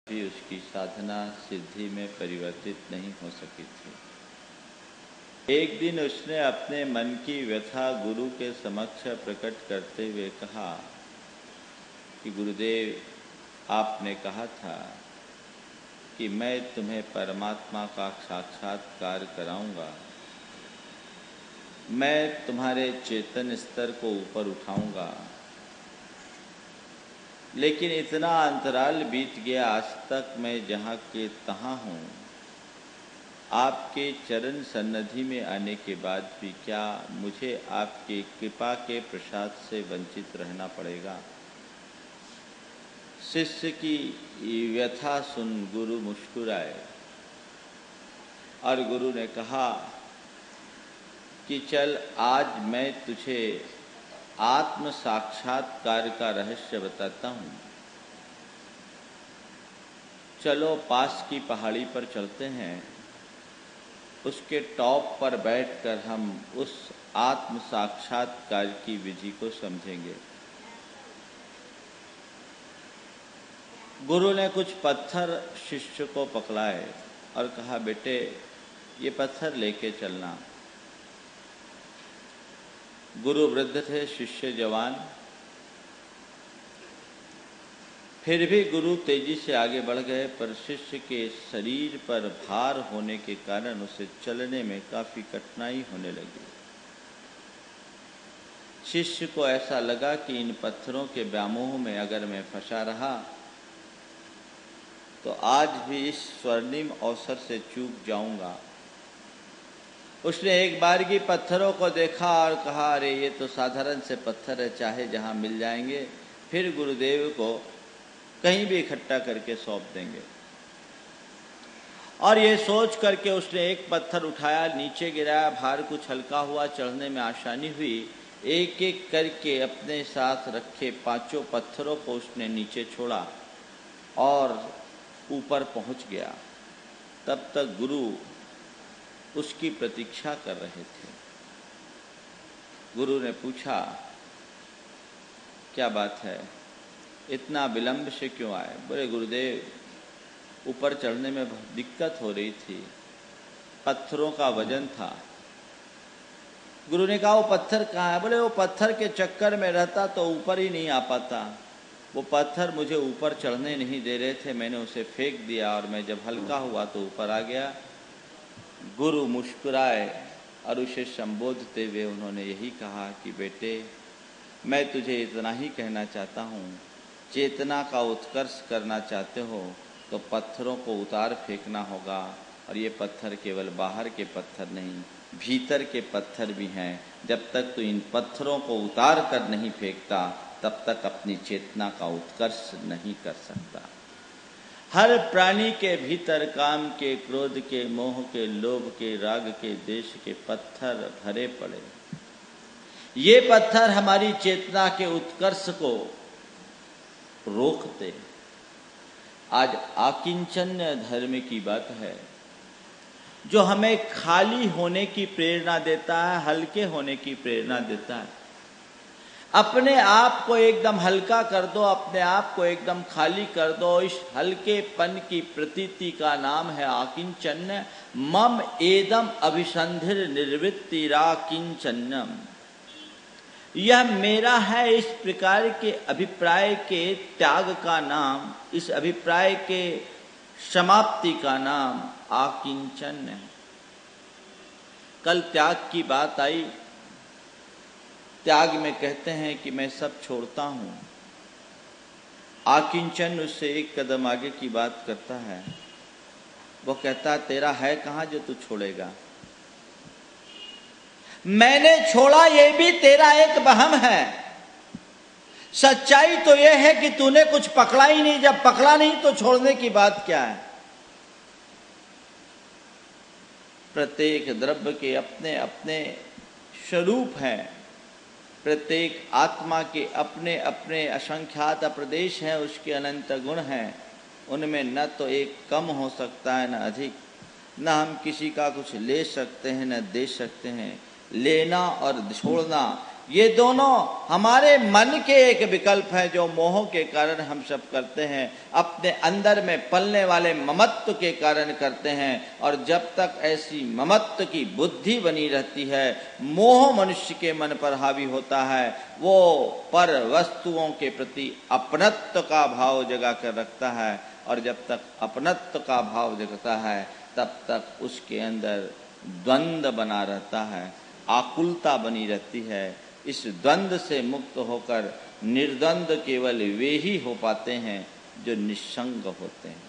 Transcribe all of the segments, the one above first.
भी उसकी साधना सिद्धि में परिवर्तित नहीं हो सकी थी। एक दिन उसने अपने मन की व्यथा गुरु के समक्ष प्रकट करते हुए कहा कि गुरुदेव, आपने कहा था कि मैं तुम्हें परमात्मा का साक्षात्कार कराऊंगा, मैं तुम्हारे चेतन स्तर को ऊपर उठाऊंगा, लेकिन इतना अंतराल बीत गया, आज तक मैं जहाँ के तहाँ हूँ। आपके चरण सन्निधि में आने के बाद भी क्या मुझे आपकी कृपा के प्रसाद से वंचित रहना पड़ेगा? शिष्य की व्यथा सुन गुरु मुस्कुराए और गुरु ने कहा कि चल, आज मैं तुझे आत्म साक्षात्कार का रहस्य बताता हूँ। चलो पास की पहाड़ी पर चलते हैं, उसके टॉप पर बैठकर हम उस आत्म साक्षात्कार की विधि को समझेंगे। गुरु ने कुछ पत्थर शिष्य को पकड़ाए और कहा, बेटे ये पत्थर लेके चलना। गुरु वृद्ध थे, शिष्य जवान। फिर भी गुरु तेजी से आगे बढ़ गए, पर शिष्य के शरीर पर भार होने के कारण उसे चलने में काफी कठिनाई होने लगी। शिष्य को ऐसा लगा कि इन पत्थरों के व्यामोह में अगर मैं फंसा रहा तो आज भी इस स्वर्णिम अवसर से चूक जाऊंगा। उसने एक बारगी पत्थरों को देखा और कहा, अरे ये तो साधारण से पत्थर है, चाहे जहां मिल जाएंगे, फिर गुरुदेव को कहीं भी इकट्ठा करके सौंप देंगे। और ये सोच करके उसने एक पत्थर उठाया, नीचे गिराया, भार कुछ हल्का हुआ, चढ़ने में आसानी हुई। एक एक करके अपने साथ रखे पांचों पत्थरों को उसने नीचे छोड़ा और ऊपर पहुंच गया। तब तक गुरु उसकी प्रतीक्षा कर रहे थे। गुरु ने पूछा, क्या बात है, इतना विलंब से क्यों आए? बोले, गुरुदेव, ऊपर चढ़ने में बहुत दिक्कत हो रही थी, पत्थरों का वजन था। गुरु ने कहा, वो पत्थर कहाँ है? बोले, वो पत्थर के चक्कर में रहता तो ऊपर ही नहीं आ पाता। वो पत्थर मुझे ऊपर चढ़ने नहीं दे रहे थे, मैंने उसे फेंक दिया और मैं जब हल्का हुआ तो ऊपर आ गया। गुरु मुस्कुराए और उसे संबोधते हुए उन्होंने यही कहा कि बेटे, मैं तुझे इतना ही कहना चाहता हूँ, चेतना का उत्कर्ष करना चाहते हो तो पत्थरों को उतार फेंकना होगा। और ये पत्थर केवल बाहर के पत्थर नहीं, भीतर के पत्थर भी हैं। जब तक तू इन पत्थरों को उतार कर नहीं फेंकता, तब तक अपनी चेतना का उत्कर्ष नहीं कर सकता। हर प्राणी के भीतर काम के, क्रोध के, मोह के, लोभ के, राग के, देश के पत्थर भरे पड़े। ये पत्थर हमारी चेतना के उत्कर्ष को रोकते। आज आकिंचन्य धर्म की बात है, जो हमें खाली होने की प्रेरणा देता है, हल्के होने की प्रेरणा देता है। अपने आप को एकदम हल्का कर दो, अपने आप को एकदम खाली कर दो। इस हल्केपन की प्रतीति का नाम है आकिंचन्य। मम एदम अभिसंधिर निर्वृत्तिराकिंचन्यम। यह मेरा है, इस प्रकार के अभिप्राय के त्याग का नाम, इस अभिप्राय के समाप्ति का नाम आकिंचन्य है। कल त्याग की बात आई। त्याग में कहते हैं कि मैं सब छोड़ता हूं। आकिंचन उससे एक कदम आगे की बात करता है। वो कहता है, तेरा है कहां जो तू छोड़ेगा? मैंने छोड़ा, ये भी तेरा एक वहम है। सच्चाई तो यह है कि तूने कुछ पकड़ा ही नहीं। जब पकड़ा नहीं तो छोड़ने की बात क्या है? प्रत्येक द्रव्य के अपने अपने स्वरूप हैं। प्रत्येक आत्मा के अपने अपने असंख्यात प्रदेश हैं, उसके अनंत गुण हैं। उनमें न तो एक कम हो सकता है, न अधिक। न हम किसी का कुछ ले सकते हैं, न दे सकते हैं। लेना और छोड़ना ये दोनों हमारे मन के एक विकल्प हैं जो मोह के कारण हम सब करते हैं, अपने अंदर में पलने वाले ममत्व के कारण करते हैं। और जब तक ऐसी ममत्व की बुद्धि बनी रहती है, मोह मनुष्य के मन पर हावी होता है, वो पर वस्तुओं के प्रति अपनत्व का भाव जगा कर रखता है। और जब तक अपनत्व का भाव जगता है तब तक उसके अंदर द्वंद्व बना रहता है, आकुलता बनी रहती है। इस द्वंद्व से मुक्त होकर निर्द्वंद्व केवल वे ही हो पाते हैं जो निस्संग होते हैं।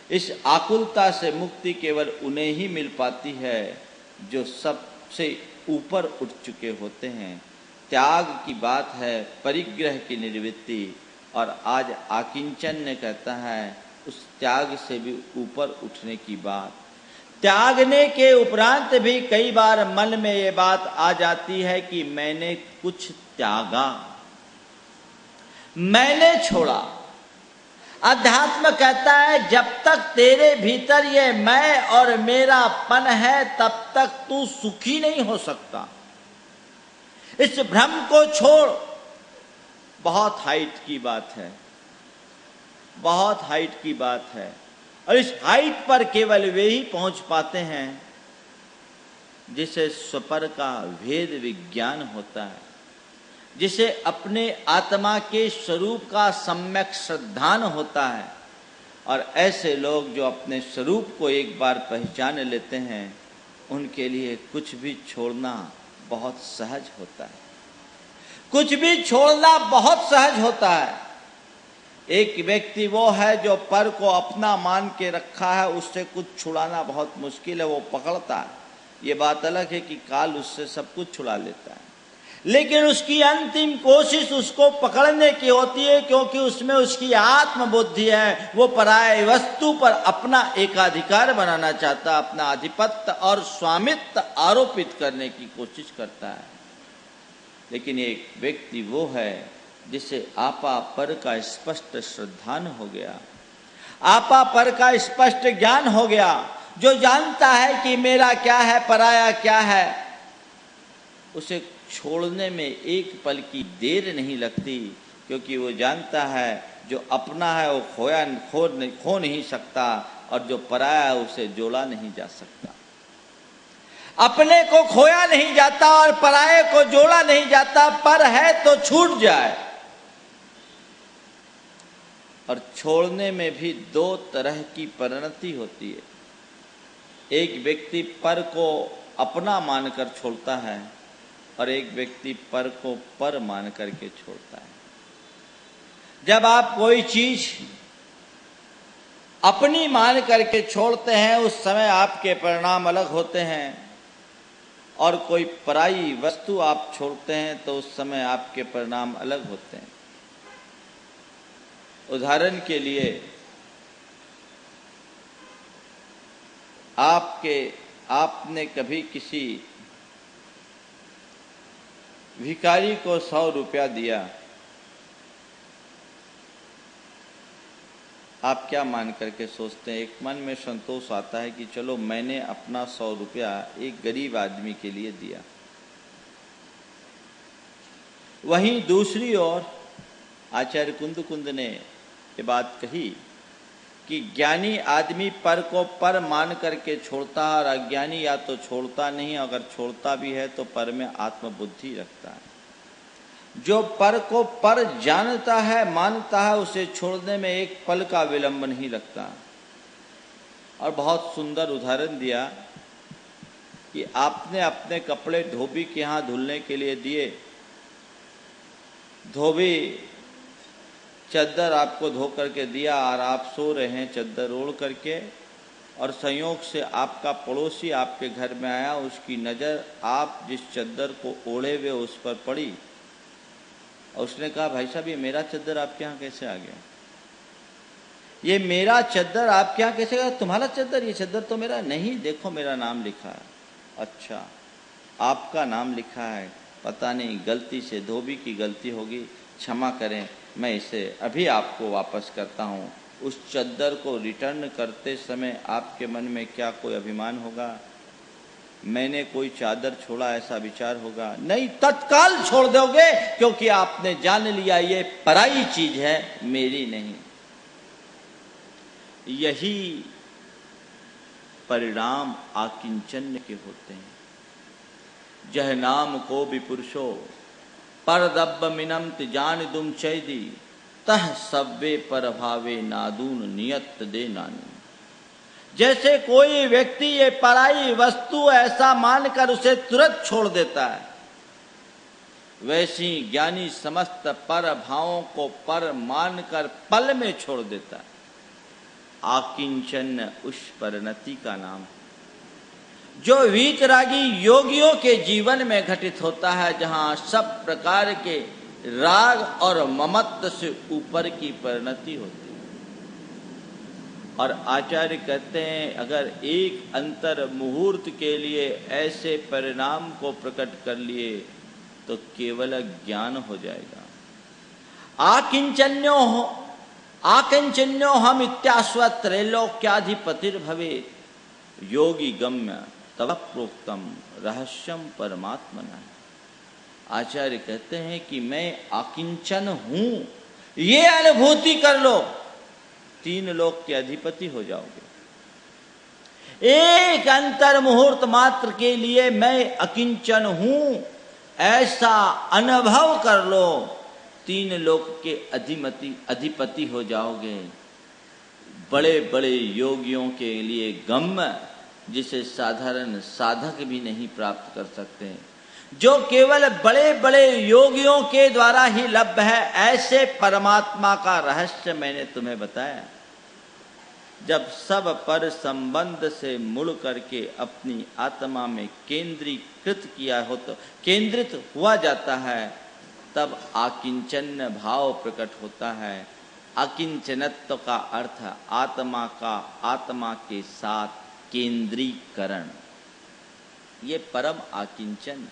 इस आकुलता से मुक्ति केवल उन्हें ही मिल पाती है जो सबसे ऊपर उठ चुके होते हैं। त्याग की बात है, परिग्रह की निर्वृत्ति। और आज आकिंचन ने कहता है उस त्याग से भी ऊपर उठने की बात। त्यागने के उपरांत भी कई बार मन में ये बात आ जाती है कि मैंने कुछ त्यागा, मैंने छोड़ा। अध्यात्म कहता है जब तक तेरे भीतर ये मैं और मेरापन है तब तक तू सुखी नहीं हो सकता। इस भ्रम को छोड़। बहुत हाइट की बात है, बहुत हाइट की बात है। और इस हाइट पर केवल वे ही पहुंच पाते हैं जिसे स्वपर का भेद विज्ञान होता है, जिसे अपने आत्मा के स्वरूप का सम्यक श्रद्धान होता है। और ऐसे लोग जो अपने स्वरूप को एक बार पहचान लेते हैं, उनके लिए कुछ भी छोड़ना बहुत सहज होता है। कुछ भी छोड़ना बहुत सहज होता है। एक व्यक्ति वो है जो पर को अपना मान के रखा है, उससे कुछ छुड़ाना बहुत मुश्किल है, वो पकड़ता है। ये बात अलग है कि काल उससे सब कुछ छुड़ा लेता है, लेकिन उसकी अंतिम कोशिश उसको पकड़ने की होती है, क्योंकि उसमें उसकी आत्मबुद्धि है। वो पराय वस्तु पर अपना एकाधिकार बनाना चाहता, अपना आधिपत्य और स्वामित्व आरोपित करने की कोशिश करता है। लेकिन एक व्यक्ति वो है जिसे आपा पर का स्पष्ट श्रद्धान हो गया, आपा पर का स्पष्ट ज्ञान हो गया, जो जानता है कि मेरा क्या है, पराया क्या है। उसे छोड़ने में एक पल की देर नहीं लगती, क्योंकि वो जानता है जो अपना है वो खो नहीं सकता, और जो पराया है उसे जोड़ा नहीं जा सकता। अपने को खोया नहीं जाता और पराये को जोड़ा नहीं जाता। पर है तो छूट जाए। और छोड़ने में भी दो तरह की परिणति होती है। एक व्यक्ति पर को अपना मानकर छोड़ता है, और एक व्यक्ति पर को पर मान करके छोड़ता है। जब आप कोई चीज अपनी मान करके छोड़ते हैं, उस समय आपके परिणाम अलग होते हैं, और कोई पराई वस्तु आप छोड़ते हैं तो उस समय आपके परिणाम अलग होते हैं। उदाहरण के लिए, आपने कभी किसी भिखारी को 100 रुपया दिया, आप क्या मान करके सोचते हैं? एक मन में संतोष आता है कि चलो मैंने अपना 100 रुपया एक गरीब आदमी के लिए दिया। वहीं दूसरी ओर आचार्य कुंद ने ये बात कही कि ज्ञानी आदमी पर को पर मान करके छोड़ता है, और अज्ञानी या तो छोड़ता नहीं, अगर छोड़ता भी है तो पर में आत्मबुद्धि रखता है। जो पर को पर जानता है, मानता है, उसे छोड़ने में एक पल का विलंब नहीं लगता। और बहुत सुंदर उदाहरण दिया कि आपने अपने कपड़े धोबी के यहाँ धुलने के लिए दिए, धोबी चद्दर आपको धो करके दिया, और आप सो रहे हैं चद्दर ओढ़ करके, और संयोग से आपका पड़ोसी आपके घर में आया, उसकी नज़र आप जिस चद्दर को ओढ़े हुए उस पर पड़ी, और उसने कहा भाई साहब ये मेरा चद्दर आपके यहाँ कैसे आ गया? ये मेरा चद्दर आपके यहाँ कैसे गया? तुम्हारा चद्दर? ये चद्दर तो मेरा नहीं, देखो मेरा नाम लिखा है। अच्छा, आपका नाम लिखा है, पता नहीं गलती से धोबी की गलती होगी, क्षमा करें, मैं इसे अभी आपको वापस करता हूँ। उस चद्दर को रिटर्न करते समय आपके मन में क्या कोई अभिमान होगा? मैंने कोई चादर छोड़ा ऐसा विचार होगा नहीं, तत्काल छोड़ दोगे, क्योंकि आपने जान लिया ये पराई चीज है, मेरी नहीं। यही परिणाम आकिंचन्य के होते हैं। जह नाम को विपुरुषो परदब्ब मिनमत जान दुम चैदी तह सब्बे पर भावे नादून नियत दे नानी। जैसे कोई व्यक्ति ये पराई वस्तु ऐसा मानकर उसे तुरंत छोड़ देता है, वैसी ज्ञानी समस्त पर भावों को पर मानकर पल में छोड़ देता है। आकिंचन उस परिणति का नाम है जो वीतरागी योगियों के जीवन में घटित होता है, जहां सब प्रकार के राग और ममत्व से ऊपर की परिणति होती है। और आचार्य कहते हैं अगर एक अंतर मुहूर्त के लिए ऐसे परिणाम को प्रकट कर लिए तो केवल ज्ञान हो जाएगा। आकिंचन्यो हम इत्यास्व त्रैलोक्याधिपतिर्भवे योगी गम्य तब प्रोक्तम रहस्यम परमात्मना। आचार्य कहते हैं कि मैं आकिंचन हूं, ये अनुभूति कर लो, 3 लोक के अधिपति हो जाओगे। एक अंतर मुहूर्त मात्र के लिए मैं अकिंचन हूं ऐसा अनुभव कर लो, 3 लोक के अधिपति हो जाओगे। बड़े बड़े योगियों के लिए गम्य, जिसे साधारण साधक भी नहीं प्राप्त कर सकते, जो केवल बड़े बड़े योगियों के द्वारा ही लभ्य है, ऐसे परमात्मा का रहस्य मैंने तुम्हें बताया। जब सब पर संबंध से मुड़ करके अपनी आत्मा में केंद्रीकृत किया हो तो केंद्रित हुआ जाता है, तब आकिंचन भाव प्रकट होता है। अकिंचनत्व का अर्थ आत्मा के साथ केंद्रीकरण, ये परम आकिंचन।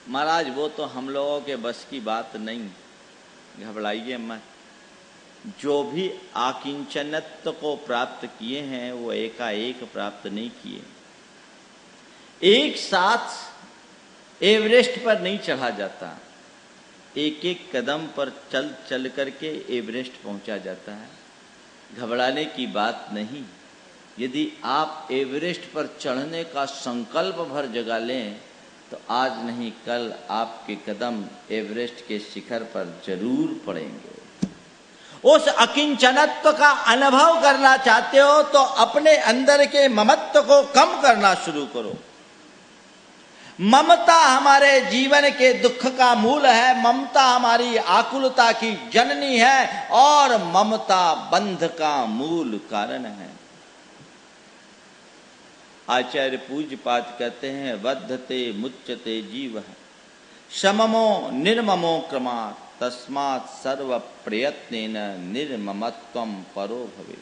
महाराज वो तो हम लोगों के बस की बात नहीं, घबराइए मत। जो भी आकिंचनत्व को प्राप्त किए हैं वो एकाएक प्राप्त नहीं किए, एक साथ एवरेस्ट पर नहीं चढ़ा जाता, एक एक कदम पर चल चल करके एवरेस्ट पहुंचा जाता है। घबराने की बात नहीं। यदि आप एवरेस्ट पर चढ़ने का संकल्प भर जगा लें तो आज नहीं कल आपके कदम एवरेस्ट के शिखर पर जरूर पड़ेंगे। उस अकिंचनत्व का अनुभव करना चाहते हो तो अपने अंदर के ममत्व को कम करना शुरू करो। ममता हमारे जीवन के दुख का मूल है, ममता हमारी आकुलता की जननी है और ममता बंध का मूल कारण है। आचार्य पूज्यपाद कहते हैं बद्धते मुच्यते जीव सममो निर्ममो क्रमात् तस्मात् सर्व प्रयत्नेन निर्ममत्वम परो भवे।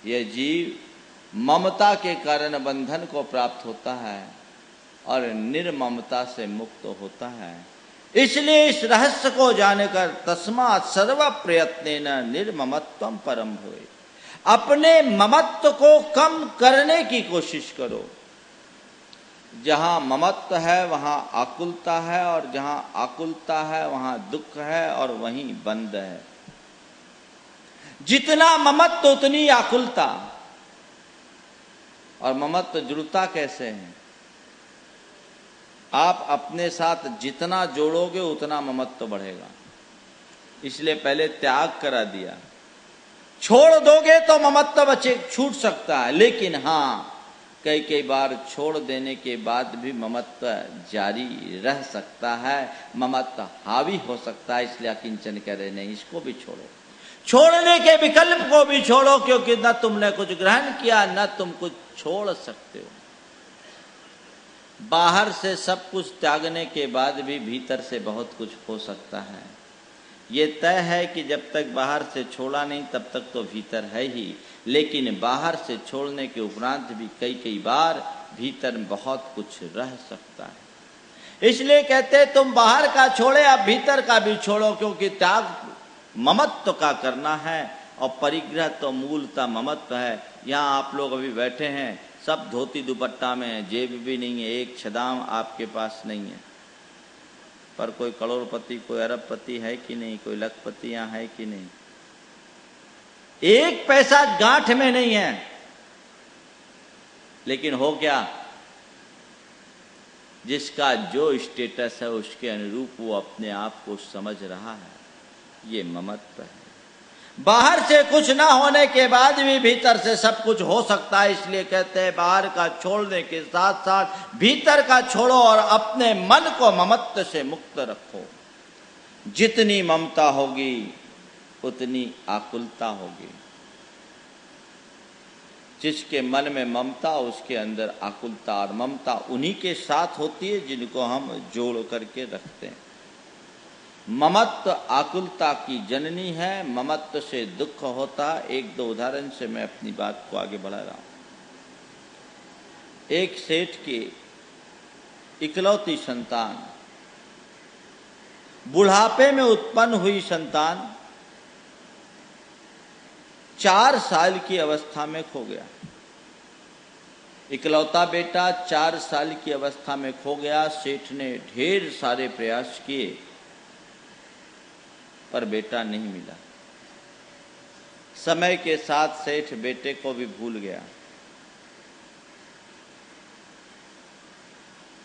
यह जीव ममता के कारण बंधन को प्राप्त होता है और निर्ममता से मुक्त होता है। इसलिए इस रहस्य को जानकर तस्मात् सर्व प्रयत्नेन निर्ममत्वम परम भवे, अपने ममत्व को कम करने की कोशिश करो। जहां ममत्व है वहां आकुलता है और जहां आकुलता है वहां दुख है और वहीं बंध है। जितना ममत्व उतनी आकुलता। और ममत्व जुड़ता कैसे है? आप अपने साथ जितना जोड़ोगे उतना ममत्व बढ़ेगा, इसलिए पहले त्याग करा दिया। छोड़ दोगे तो ममत्व बचे छूट सकता है, लेकिन हाँ कई बार छोड़ देने के बाद भी ममत्व जारी रह सकता है, ममत्व हावी हो सकता है। इसलिए अकिंचन कह रहे नहीं, इसको भी छोड़ो, छोड़ने के विकल्प को भी छोड़ो, क्योंकि न तुमने कुछ ग्रहण किया न तुम कुछ छोड़ सकते हो। बाहर से सब कुछ त्यागने के बाद भी भीतर से बहुत कुछ हो सकता है। ये तय है कि जब तक बाहर से छोड़ा नहीं तब तक तो भीतर है ही, लेकिन बाहर से छोड़ने के उपरांत भी कई बार भीतर बहुत कुछ रह सकता है। इसलिए कहते तुम बाहर का छोड़े अब भीतर का भी छोड़ो, क्योंकि त्याग ममत्व का करना है और परिग्रह तो मूलतः ममत्व है। यहाँ आप लोग अभी बैठे हैं, सब धोती दुपट्टा में है, जेब भी नहीं है, एक छदाम आपके पास नहीं है। पर कोई करोड़पति, कोई अरबपति है कि नहीं, कोई लखपति यहाँ है कि नहीं? एक पैसा गांठ में नहीं है, लेकिन हो क्या, जिसका जो स्टेटस है उसके अनुरूप वो अपने आप को समझ रहा है। ये ममत्व है। बाहर से कुछ ना होने के बाद भी भीतर से सब कुछ हो सकता है। इसलिए कहते हैं बाहर का छोड़ने के साथ साथ भीतर का छोड़ो और अपने मन को ममत्व से मुक्त रखो। जितनी ममता होगी उतनी आकुलता होगी। जिसके मन में ममता उसके अंदर आकुलता, और ममता उन्हीं के साथ होती है जिनको हम जोड़ करके रखते हैं। ममत्व आकुलता की जननी है, ममत्व से दुख होता। एक दो उदाहरण से मैं अपनी बात को आगे बढ़ा रहा हूं। एक सेठ की इकलौती संतान, बुढ़ापे में उत्पन्न हुई संतान 4 साल की अवस्था में खो गया। इकलौता बेटा 4 साल की अवस्था में खो गया। सेठ ने ढेर सारे प्रयास किए पर बेटा नहीं मिला। समय के साथ सेठ बेटे को भी भूल गया।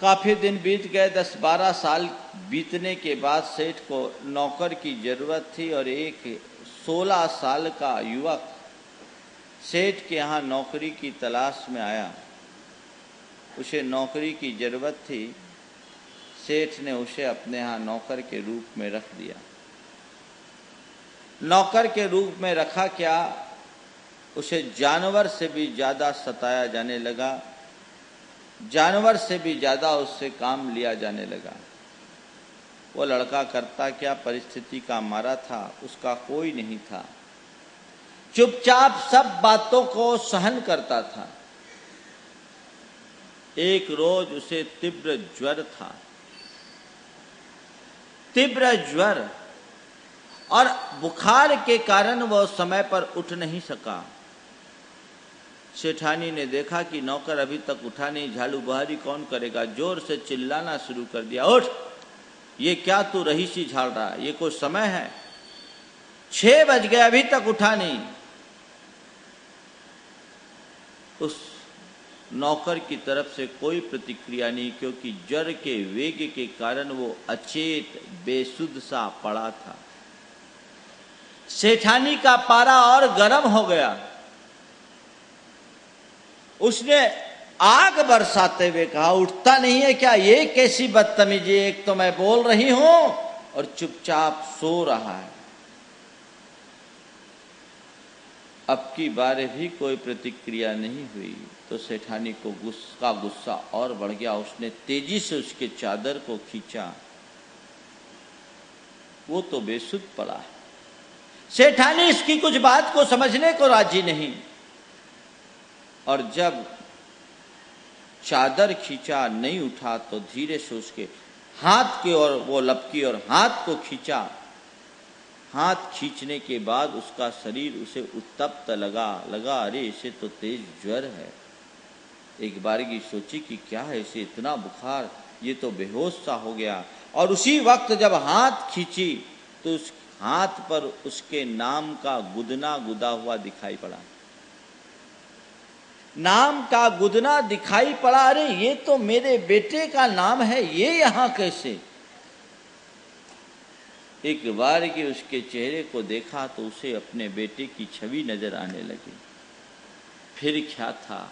काफी दिन बीत गए, 10-12 साल बीतने के बाद सेठ को नौकर की जरूरत थी और एक 16 साल का युवक सेठ के यहाँ नौकरी की तलाश में आया। उसे नौकरी की जरूरत थी। सेठ ने उसे अपने यहाँ नौकर के रूप में रख दिया। नौकर के रूप में रखा क्या, उसे जानवर से भी ज्यादा सताया जाने लगा, जानवर से भी ज्यादा उससे काम लिया जाने लगा। वो लड़का करता क्या, परिस्थिति का मारा था, उसका कोई नहीं था, चुपचाप सब बातों को सहन करता था। एक रोज उसे तीव्र ज्वर था, तीव्र ज्वर, और बुखार के कारण वह समय पर उठ नहीं सका। सेठानी ने देखा कि नौकर अभी तक उठा नहीं, झाड़ू बहारी कौन करेगा, जोर से चिल्लाना शुरू कर दिया, उठ, ये क्या तू रहीसी झाड़ रहा है, ये कोई समय है, 6 बज गए अभी तक उठा नहीं। उस नौकर की तरफ से कोई प्रतिक्रिया नहीं, क्योंकि ज्वर के वेग के कारण वो अचेत बेसुध सा पड़ा था। सेठानी का पारा और गर्म हो गया। उसने आग बरसाते हुए कहा, उठता नहीं है क्या, ये कैसी बदतमीजी, एक तो मैं बोल रही हूं और चुपचाप सो रहा है। अब की बार भी कोई प्रतिक्रिया नहीं हुई तो सेठानी को गुस्सा और बढ़ गया। उसने तेजी से उसके चादर को खींचा, वो तो बेसुध पड़ा है। सेठानी इसकी कुछ बात को समझने को राजी नहीं, और जब चादर खींचा नहीं उठा तो धीरे से उसके हाथ की ओर वो लपकी और हाथ को खींचा। हाथ खींचने के बाद उसका शरीर उसे उत्तप्त लगा, अरे इसे तो तेज ज्वर है। एक बार की सोची कि क्या है इसे इतना बुखार, ये तो बेहोश सा हो गया। और उसी वक्त जब हाथ खींची तो उस हाथ पर उसके नाम का गुदना गुदा हुआ दिखाई पड़ा। नाम का गुदना दिखाई पड़ा, अरे ये तो मेरे बेटे का नाम है, ये यहां कैसे। एक बार की उसके चेहरे को देखा तो उसे अपने बेटे की छवि नजर आने लगी। फिर क्या था,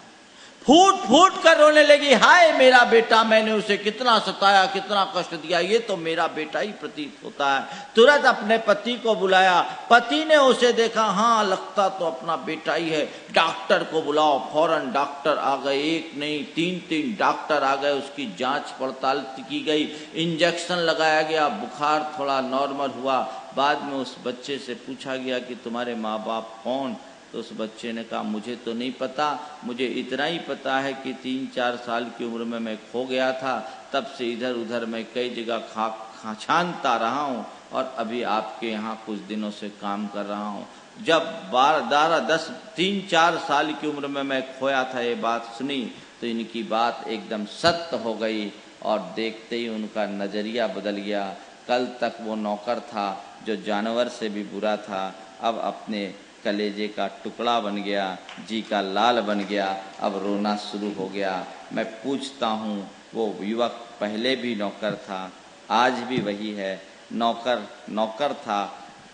फूट फूट कर रोने लगी, हाय मेरा बेटा, मैंने उसे कितना सताया, कितना कष्ट दिया, ये तो मेरा बेटा ही प्रतीत होता है। तुरंत अपने पति को बुलाया। पति ने उसे देखा, हाँ लगता तो अपना बेटा ही है, डॉक्टर को बुलाओ। फौरन डॉक्टर आ गए, एक नहीं 3 डॉक्टर आ गए। उसकी जांच पड़ताल की गई, इंजेक्शन लगाया गया, बुखार थोड़ा नॉर्मल हुआ। बाद में उस बच्चे से पूछा गया कि तुम्हारे माँ बाप कौन, तो उस बच्चे ने कहा मुझे तो नहीं पता, मुझे इतना ही पता है कि 3-4 साल की उम्र में मैं खो गया था, तब से इधर उधर मैं कई जगह छानता रहा हूँ और अभी आपके यहाँ कुछ दिनों से काम कर रहा हूँ। जब 12, 10, 3-4 साल की उम्र में मैं खोया था, ये बात सुनी तो इनकी बात एकदम सत्य हो गई और देखते ही उनका नजरिया बदल गया। कल तक वो नौकर था जो जानवर से भी बुरा था, अब अपने कलेजे का टुकड़ा बन गया, जी का लाल बन गया, अब रोना शुरू हो गया। मैं पूछता हूँ, वो युवक पहले भी नौकर था, आज भी वही है। नौकर था,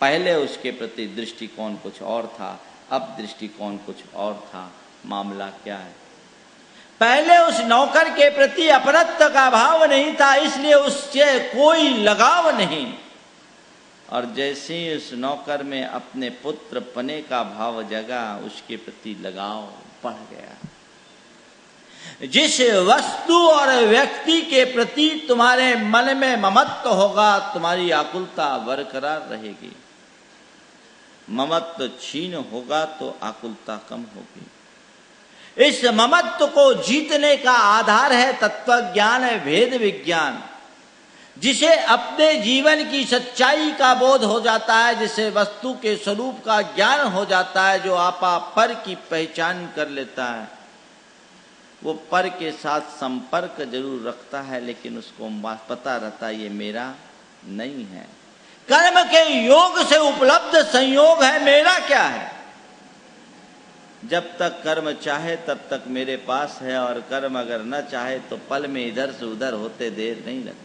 पहले उसके प्रति दृष्टिकोण कुछ और था, अब दृष्टिकोण कुछ और था। मामला क्या है? पहले उस नौकर के प्रति अपनत्व का भाव नहीं था, इसलिए उससे कोई लगाव नहीं। और जैसे ही उस नौकर में अपने पुत्र पने का भाव जगा, उसके प्रति लगाव बढ़ गया। जिस वस्तु और व्यक्ति के प्रति तुम्हारे मन में ममत्व होगा, तुम्हारी आकुलता बरकरार रहेगी। ममत्व क्षीण होगा तो आकुलता कम होगी। इस ममत्व को जीतने का आधार है तत्व ज्ञान, है भेद विज्ञान। जिसे अपने जीवन की सच्चाई का बोध हो जाता है, जिसे वस्तु के स्वरूप का ज्ञान हो जाता है, जो आपा पर की पहचान कर लेता है, वो पर के साथ संपर्क जरूर रखता है, लेकिन उसको पता रहता है ये मेरा नहीं है। कर्म के योग से उपलब्ध संयोग है, मेरा क्या है। जब तक कर्म चाहे तब तक मेरे पास है, और कर्म अगर न चाहे तो पल में इधर से उधर होते देर नहीं लगती।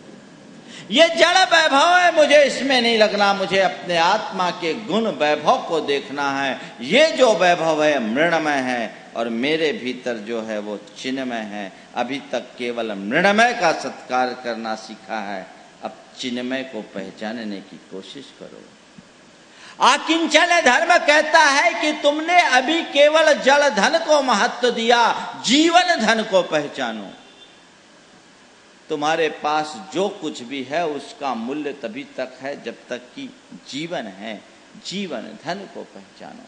ये जड़ वैभव है, मुझे इसमें नहीं लगना, मुझे अपने आत्मा के गुण वैभव को देखना है। ये जो वैभव है मृणमय है, और मेरे भीतर जो है वो चिन्मय है। अभी तक केवल मृणमय का सत्कार करना सीखा है, अब चिन्मय को पहचानने की कोशिश करो। आकिंचन धर्म कहता है कि तुमने अभी केवल जल धन को महत्व दिया, जीवन धन को पहचानो। तुम्हारे पास जो कुछ भी है उसका मूल्य तभी तक है जब तक कि जीवन है। जीवन धन को पहचानो।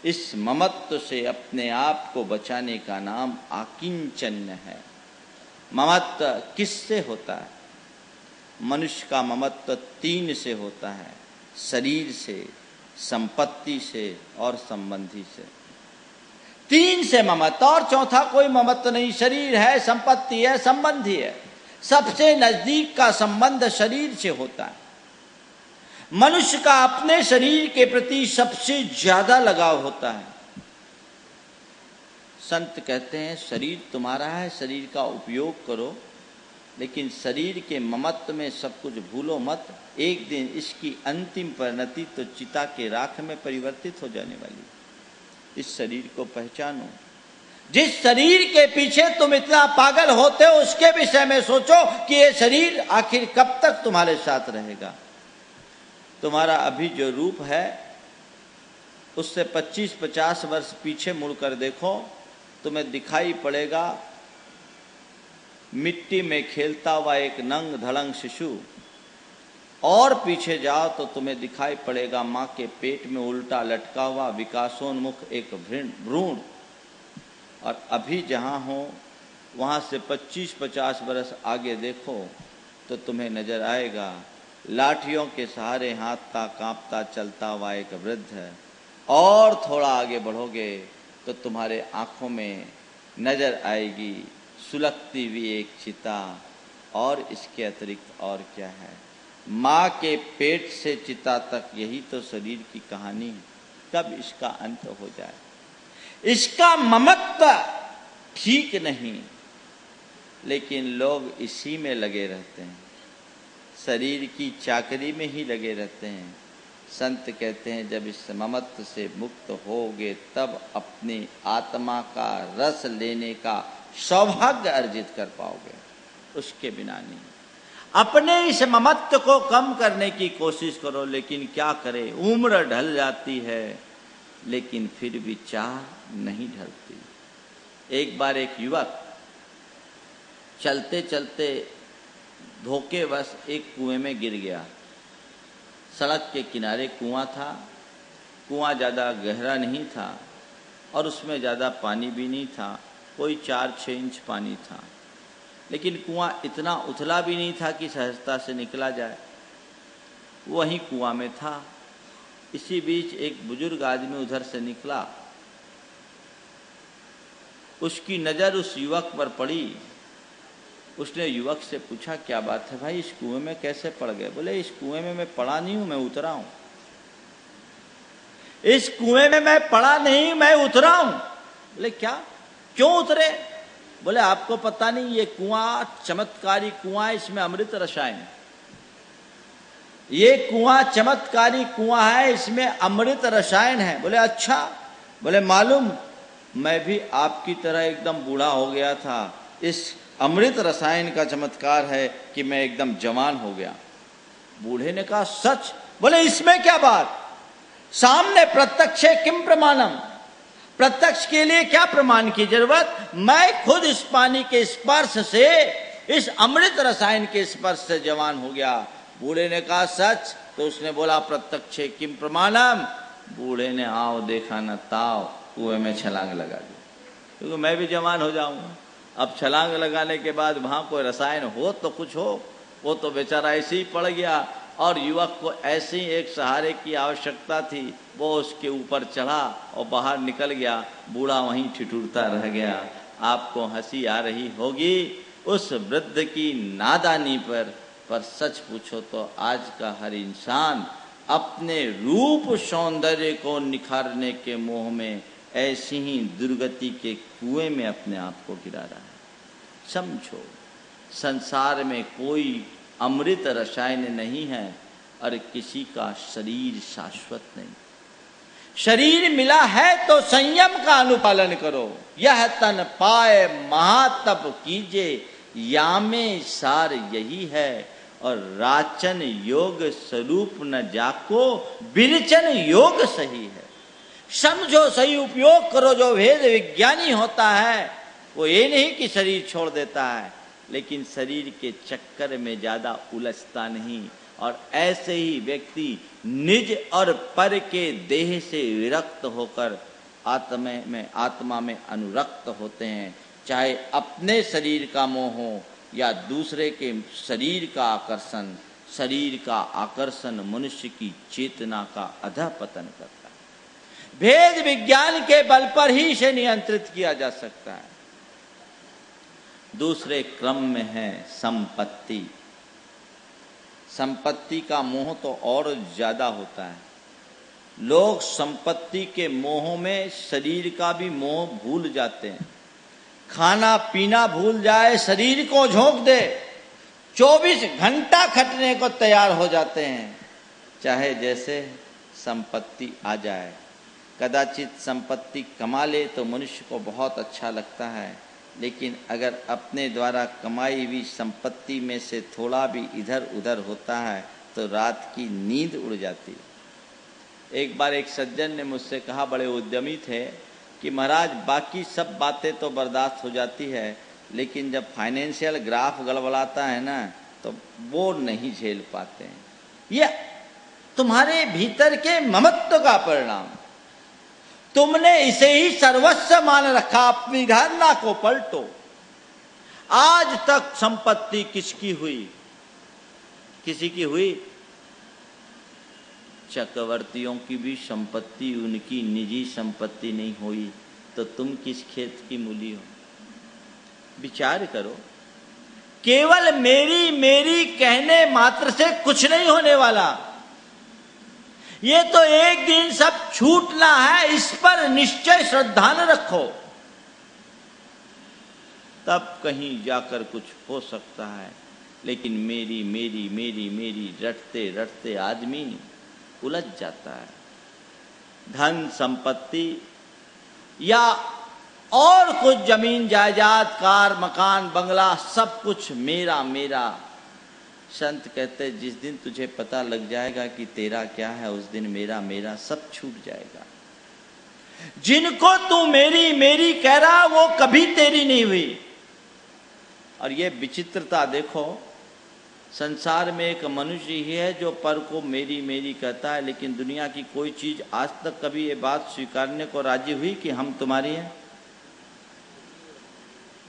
इस ममत्व से अपने आप को बचाने का नाम आकिंचन्य है। ममत्व किससे होता है? मनुष्य का ममत्व 3 से होता है, शरीर से, संपत्ति से और संबंधी से। 3 से ममत्व, और चौथा कोई ममत्व नहीं। शरीर है, संपत्ति है, संबंधी है। सबसे नजदीक का संबंध शरीर से होता है। मनुष्य का अपने शरीर के प्रति सबसे ज्यादा लगाव होता है। संत कहते हैं शरीर तुम्हारा है, शरीर का उपयोग करो, लेकिन शरीर के ममत्व में सब कुछ भूलो मत। एक दिन इसकी अंतिम परिणति तो चिता के राख में परिवर्तित हो जाने वाली। इस शरीर को पहचानो। जिस शरीर के पीछे तुम इतना पागल होते हो, उसके विषय में सोचो कि ये शरीर आखिर कब तक तुम्हारे साथ रहेगा। तुम्हारा अभी जो रूप है उससे 25-50 वर्ष पीछे मुड़कर देखो, तुम्हें दिखाई पड़ेगा मिट्टी में खेलता हुआ एक नंग धड़ंग शिशु। और पीछे जाओ तो तुम्हें दिखाई पड़ेगा माँ के पेट में उल्टा लटका हुआ विकासोन्मुख एक भ्रूण। और अभी जहाँ हो वहाँ से 25-50 वर्ष आगे देखो तो तुम्हें नजर आएगा लाठियों के सहारे हाथता कांपता चलता हुआ एक वृद्ध है। और थोड़ा आगे बढ़ोगे तो तुम्हारे आंखों में नजर आएगी सुलगती हुई एक चिता। और इसके अतिरिक्त और क्या है? माँ के पेट से चिता तक यही तो शरीर की कहानी है। कब इसका अंत हो जाए? इसका ममत्व ठीक नहीं, लेकिन लोग इसी में लगे रहते हैं, शरीर की चाकरी में ही लगे रहते हैं। संत कहते हैं जब इस ममत्व से मुक्त होगे तब अपनी आत्मा का रस लेने का सौभाग्य अर्जित कर पाओगे, उसके बिना नहीं। अपने इस ममत्व को कम करने की कोशिश करो, लेकिन क्या करें, उम्र ढल जाती है लेकिन फिर भी चाह नहीं ढलती। एक बार एक युवक चलते चलते धोखेवश एक कुएं में गिर गया। सड़क के किनारे कुआं था। कुआं ज़्यादा गहरा नहीं था और उसमें ज़्यादा पानी भी नहीं था, कोई 4-6 इंच पानी था। लेकिन कुआं इतना उथला भी नहीं था कि सहजता से निकला जाए। वहीं कुआं में था। इसी बीच एक बुजुर्ग आदमी उधर से निकला, उसकी नजर उस युवक पर पड़ी। उसने युवक से पूछा, क्या बात है भाई, इस कुएं में कैसे पड़ गए? बोले, इस कुएं में मैं पड़ा नहीं हूं, मैं उतरा हूं। इस कुएं में मैं पड़ा नहीं, मैं उतरा हूं। बोले, क्या, क्यों उतरे? बोले, आपको पता नहीं, ये कुआं चमत्कारी कुआं है, इसमें अमृत रसायन। ये कुआं चमत्कारी कुआं है, इसमें अमृत रसायन है। बोले, अच्छा। बोले, मालूम, मैं भी आपकी तरह एकदम बूढ़ा हो गया था, इस अमृत रसायन का चमत्कार है कि मैं एकदम जवान हो गया। बूढ़े ने कहा, सच? बोले, इसमें क्या बात, सामने प्रत्यक्ष किम प्रमाणम, प्रत्यक्ष के लिए क्या प्रमाण की जरूरत, मैं खुद इस पानी के स्पर्श से, इस अमृत रसायन के स्पर्श से जवान हो गया। बूढ़े ने कहा, सच? तो उसने बोला, प्रत्यक्ष किम प्रमाणम। बूढ़े ने आओ देखा न ताव, कुएं में छलांग लगा दी, क्योंकि मैं भी जवान हो जाऊंगा। अब छलांग लगाने के बाद वहां कोई रसायन हो तो कुछ हो, वो तो बेचारा ऐसे ही पड़ गया। और युवक को ऐसे ही एक सहारे की आवश्यकता थी, वो उसके ऊपर चढ़ा और बाहर निकल गया। बूढ़ा वहीं ठिठुरता रह गया। आपको हंसी आ रही होगी उस वृद्ध की नादानी पर सच पूछो तो आज का हर इंसान अपने रूप सौंदर्य को निखारने के मोह में ऐसी ही दुर्गति के कुएं में अपने आप को गिरा रहा है। समझो, संसार में कोई अमृत रसायन नहीं है और किसी का शरीर शाश्वत नहीं। शरीर मिला है तो संयम का अनुपालन करो। यह तन पाए महातप कीजे, यामे सार यही है। और राचन योग स्वरूप न जाको, विरचन योग सही है। समझो, सही उपयोग करो। जो वेद विज्ञानी होता है वो ये नहीं कि शरीर छोड़ देता है, लेकिन शरीर के चक्कर में ज्यादा उलझता नहीं। और ऐसे ही व्यक्ति निज और पर के देह से विरक्त होकर आत्मा में अनुरक्त होते हैं। चाहे अपने शरीर का मोह हो या दूसरे के शरीर का आकर्षण। शरीर का आकर्षण मनुष्य की चेतना का अधःपतन करता है। भेद विज्ञान के बल पर ही इसे नियंत्रित किया जा सकता है। दूसरे क्रम में है संपत्ति। संपत्ति का मोह तो और ज्यादा होता है। लोग संपत्ति के मोह में शरीर का भी मोह भूल जाते हैं। खाना पीना भूल जाए, शरीर को झोंक दे, 24 घंटा खटने को तैयार हो जाते हैं, चाहे जैसे संपत्ति आ जाए। कदाचित संपत्ति कमा ले तो मनुष्य को बहुत अच्छा लगता है, लेकिन अगर अपने द्वारा कमाई हुई संपत्ति में से थोड़ा भी इधर उधर होता है तो रात की नींद उड़ जाती है। एक बार एक सज्जन ने मुझसे कहा, बड़े उद्यमी थे, कि महाराज बाकी सब बातें तो बर्दाश्त हो जाती है, लेकिन जब फाइनेंशियल ग्राफ गड़बड़ाता है ना तो वो नहीं झेल पाते हैं। ये तुम्हारे भीतर के ममत्व का परिणाम। तुमने इसे ही सर्वस्व मान रखा। अपनी धारणा को पलटो। आज तक संपत्ति किसकी हुई? किसी की हुई? चक्रवर्तियों की भी संपत्ति उनकी निजी संपत्ति नहीं हुई, तो तुम किस खेत की मूली हो? विचार करो। केवल मेरी मेरी कहने मात्र से कुछ नहीं होने वाला। ये तो एक दिन सब छूटना है, इस पर निश्चय श्रद्धा न रखो, तब कहीं जाकर कुछ हो सकता है। लेकिन मेरी मेरी मेरी मेरी रटते रटते आदमी उलझ जाता है। धन संपत्ति या और कुछ जमीन जायदाद, कार मकान बंगला, सब कुछ मेरा मेरा। संत कहते, जिस दिन तुझे पता लग जाएगा कि तेरा क्या है, उस दिन मेरा मेरा सब छूट जाएगा। जिनको तू मेरी मेरी कह रहा, वो कभी तेरी नहीं हुई। और ये विचित्रता देखो, संसार में एक मनुष्य ही है जो पर को मेरी मेरी कहता है, लेकिन दुनिया की कोई चीज आज तक कभी ये बात स्वीकारने को राजी हुई कि हम तुम्हारी हैं।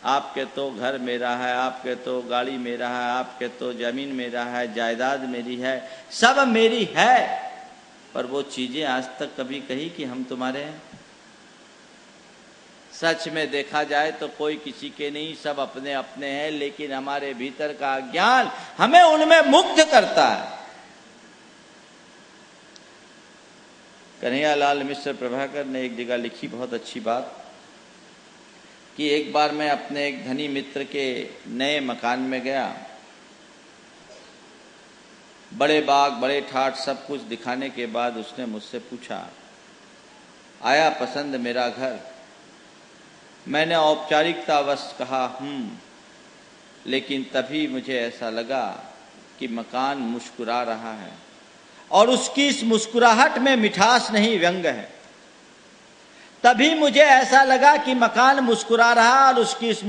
आपके तो घर मेरा है, आपके तो गाड़ी मेरा है, आपके तो जमीन मेरा है, जायदाद मेरी है, सब मेरी है, पर वो चीजें आज तक कभी कही कि हम तुम्हारे हैं? सच में देखा जाए तो कोई किसी के नहीं, सब अपने अपने हैं, लेकिन हमारे भीतर का ज्ञान हमें उनमें मुग्ध करता है। कन्हैयालाल मिश्र प्रभाकर ने एक जगह लिखी बहुत अच्छी बात कि एक बार मैं अपने एक धनी मित्र के नए मकान में गया। बड़े बाग, बड़े ठाट, सब कुछ दिखाने के बाद उसने मुझसे पूछा, आया पसंद मेरा घर? मैंने औपचारिकतावश कहा लेकिन तभी मुझे ऐसा लगा कि मकान मुस्कुरा रहा है और उसकी इस मुस्कुराहट में मिठास नहीं, व्यंग है। तभी मुझे ऐसा लगा कि मकान मुस्कुरा रहा और उसकी इस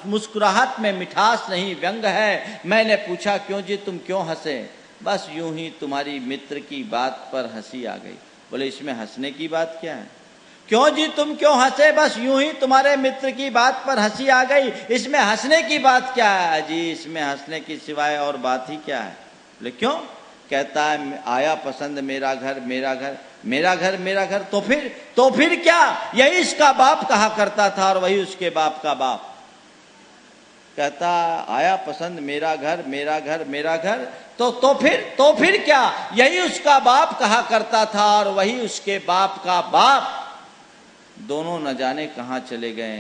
मुस्कुराहट में मिठास नहीं, व्यंग है। मैंने पूछा, क्यों जी, तुम क्यों हंसे? बस यूं ही तुम्हारी मित्र की बात पर हंसी आ गई। बोले, इसमें हंसने की बात क्या है? क्यों जी, तुम क्यों हंसे? बस यूं ही तुम्हारे मित्र की बात पर हंसी आ गई, इसमें हंसने की बात क्या है? जी, इसमें हंसने की सिवाय और बात ही क्या है? बोले, क्यों? कहता है, आया पसंद मेरा घर, मेरा घर, मेरा घर, मेरा घर। तो फिर क्या? यही इसका बाप कहा करता था और वही उसके बाप का बाप। कहता, आया पसंद मेरा घर, मेरा घर, मेरा घर। तो फिर क्या? यही उसका बाप कहा करता था और वही उसके बाप का बाप। दोनों न जाने कहाँ चले गए।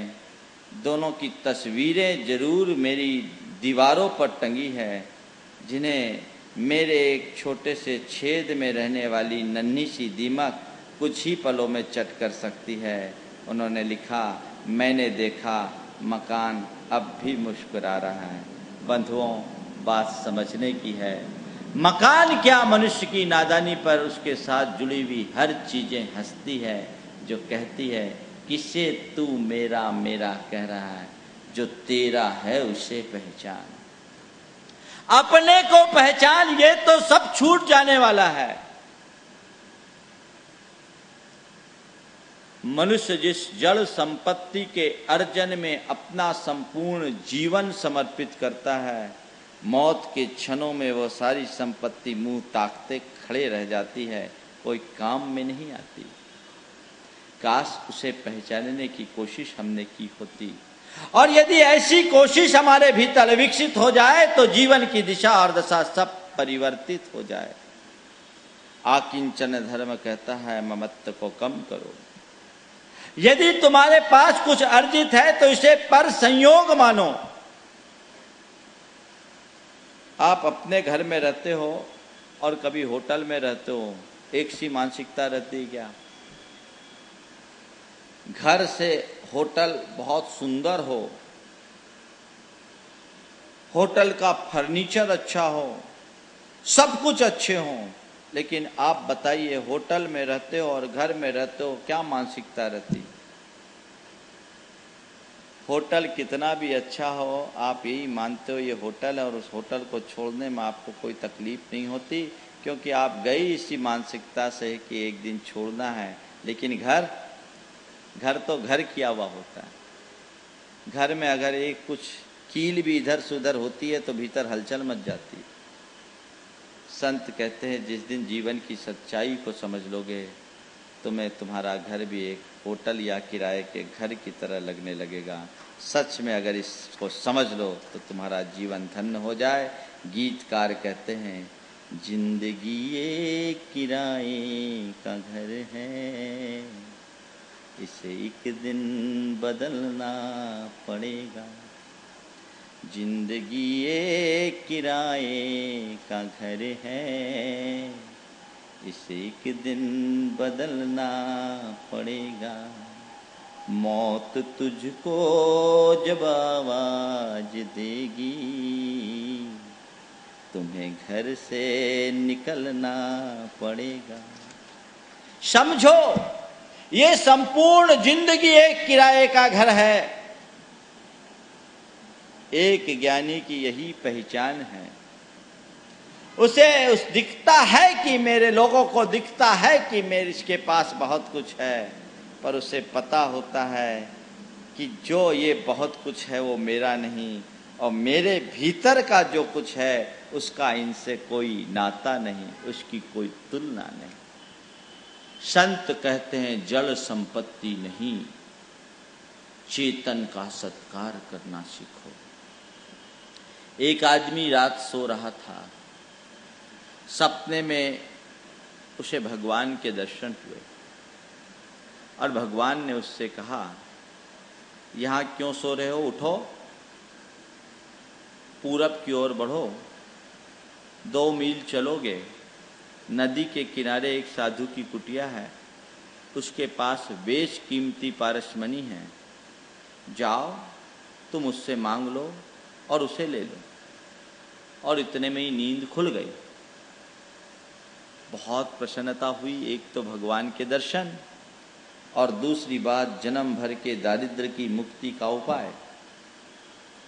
दोनों की तस्वीरें जरूर मेरी दीवारों पर टंगी है, जिन्हें मेरे एक छोटे से छेद में रहने वाली नन्ही सी दीमक कुछ ही पलों में चट कर सकती है। उन्होंने लिखा, मैंने देखा मकान अब भी मुस्कुरा रहा है। बंधुओं, बात समझने की है। मकान क्या, मनुष्य की नादानी पर उसके साथ जुड़ी हुई हर चीजें हंसती है, जो कहती है, किसे तू मेरा मेरा कह रहा है, जो तेरा है उसे पहचान। अपने को पहचान, ये तो सब छूट जाने वाला है। मनुष्य जिस जड़ संपत्ति के अर्जन में अपना संपूर्ण जीवन समर्पित करता है, मौत के क्षणों में वह सारी संपत्ति मुंह ताकते खड़े रह जाती है, कोई काम में नहीं आती। काश उसे पहचानने की कोशिश हमने की होती, और यदि ऐसी कोशिश हमारे भीतर विकसित हो जाए तो जीवन की दिशा और दशा सब परिवर्तित हो जाए। आकिंचन धर्म कहता है, ममत्व को कम करो। यदि तुम्हारे पास कुछ अर्जित है तो इसे पर संयोग मानो। आप अपने घर में रहते हो और कभी होटल में रहते हो, एक सी मानसिकता रहती है क्या? घर से होटल बहुत सुंदर हो, होटल का फर्नीचर अच्छा हो, सब कुछ अच्छे हो, लेकिन आप बताइए, होटल में रहते हो और घर में रहते हो, क्या मानसिकता रहती? होटल कितना भी अच्छा हो, आप यही मानते हो ये होटल है, और उस होटल को छोड़ने में आपको कोई तकलीफ नहीं होती, क्योंकि आप गए इसी मानसिकता से कि एक दिन छोड़ना है। लेकिन घर तो घर किया हुआ होता है। घर में अगर एक कुछ कील भी इधर से उधर होती है तो भीतर हलचल मच जाती है। संत कहते हैं, जिस दिन जीवन की सच्चाई को समझ लोगे, तुम्हें तुम्हारा घर भी एक होटल या किराए के घर की तरह लगने लगेगा। सच में अगर इसको समझ लो तो तुम्हारा जीवन धन्य हो जाए। गीतकार कहते हैं, जिंदगी एक किराए का घर है, इसे एक दिन बदलना पड़ेगा। जिंदगी एक किराए का घर है, इसे एक दिन बदलना पड़ेगा। मौत तुझको जब आवाज देगी, तुम्हें घर से निकलना पड़ेगा। समझो, ये संपूर्ण जिंदगी एक किराए का घर है। एक ज्ञानी की यही पहचान है। उसे दिखता है कि मेरे लोगों को दिखता है कि मेरे इसके पास बहुत कुछ है, पर उसे पता होता है कि जो ये बहुत कुछ है वो मेरा नहीं, और मेरे भीतर का जो कुछ है उसका इनसे कोई नाता नहीं, उसकी कोई तुलना नहीं। संत कहते हैं जड़ संपत्ति नहीं, चेतन का सत्कार करना सीखो। एक आदमी रात सो रहा था, सपने में उसे भगवान के दर्शन हुए और भगवान ने उससे कहा, यहां क्यों सो रहे हो, उठो, पूरब की ओर बढ़ो, 2 मील चलोगे, नदी के किनारे एक साधु की कुटिया है, उसके पास बेश कीमती पारसमणि है, जाओ तुम उससे मांग लो और उसे ले लो। और इतने में ही नींद खुल गई। बहुत प्रसन्नता हुई, एक तो भगवान के दर्शन और दूसरी बात जन्म भर के दारिद्र्य की मुक्ति का उपाय।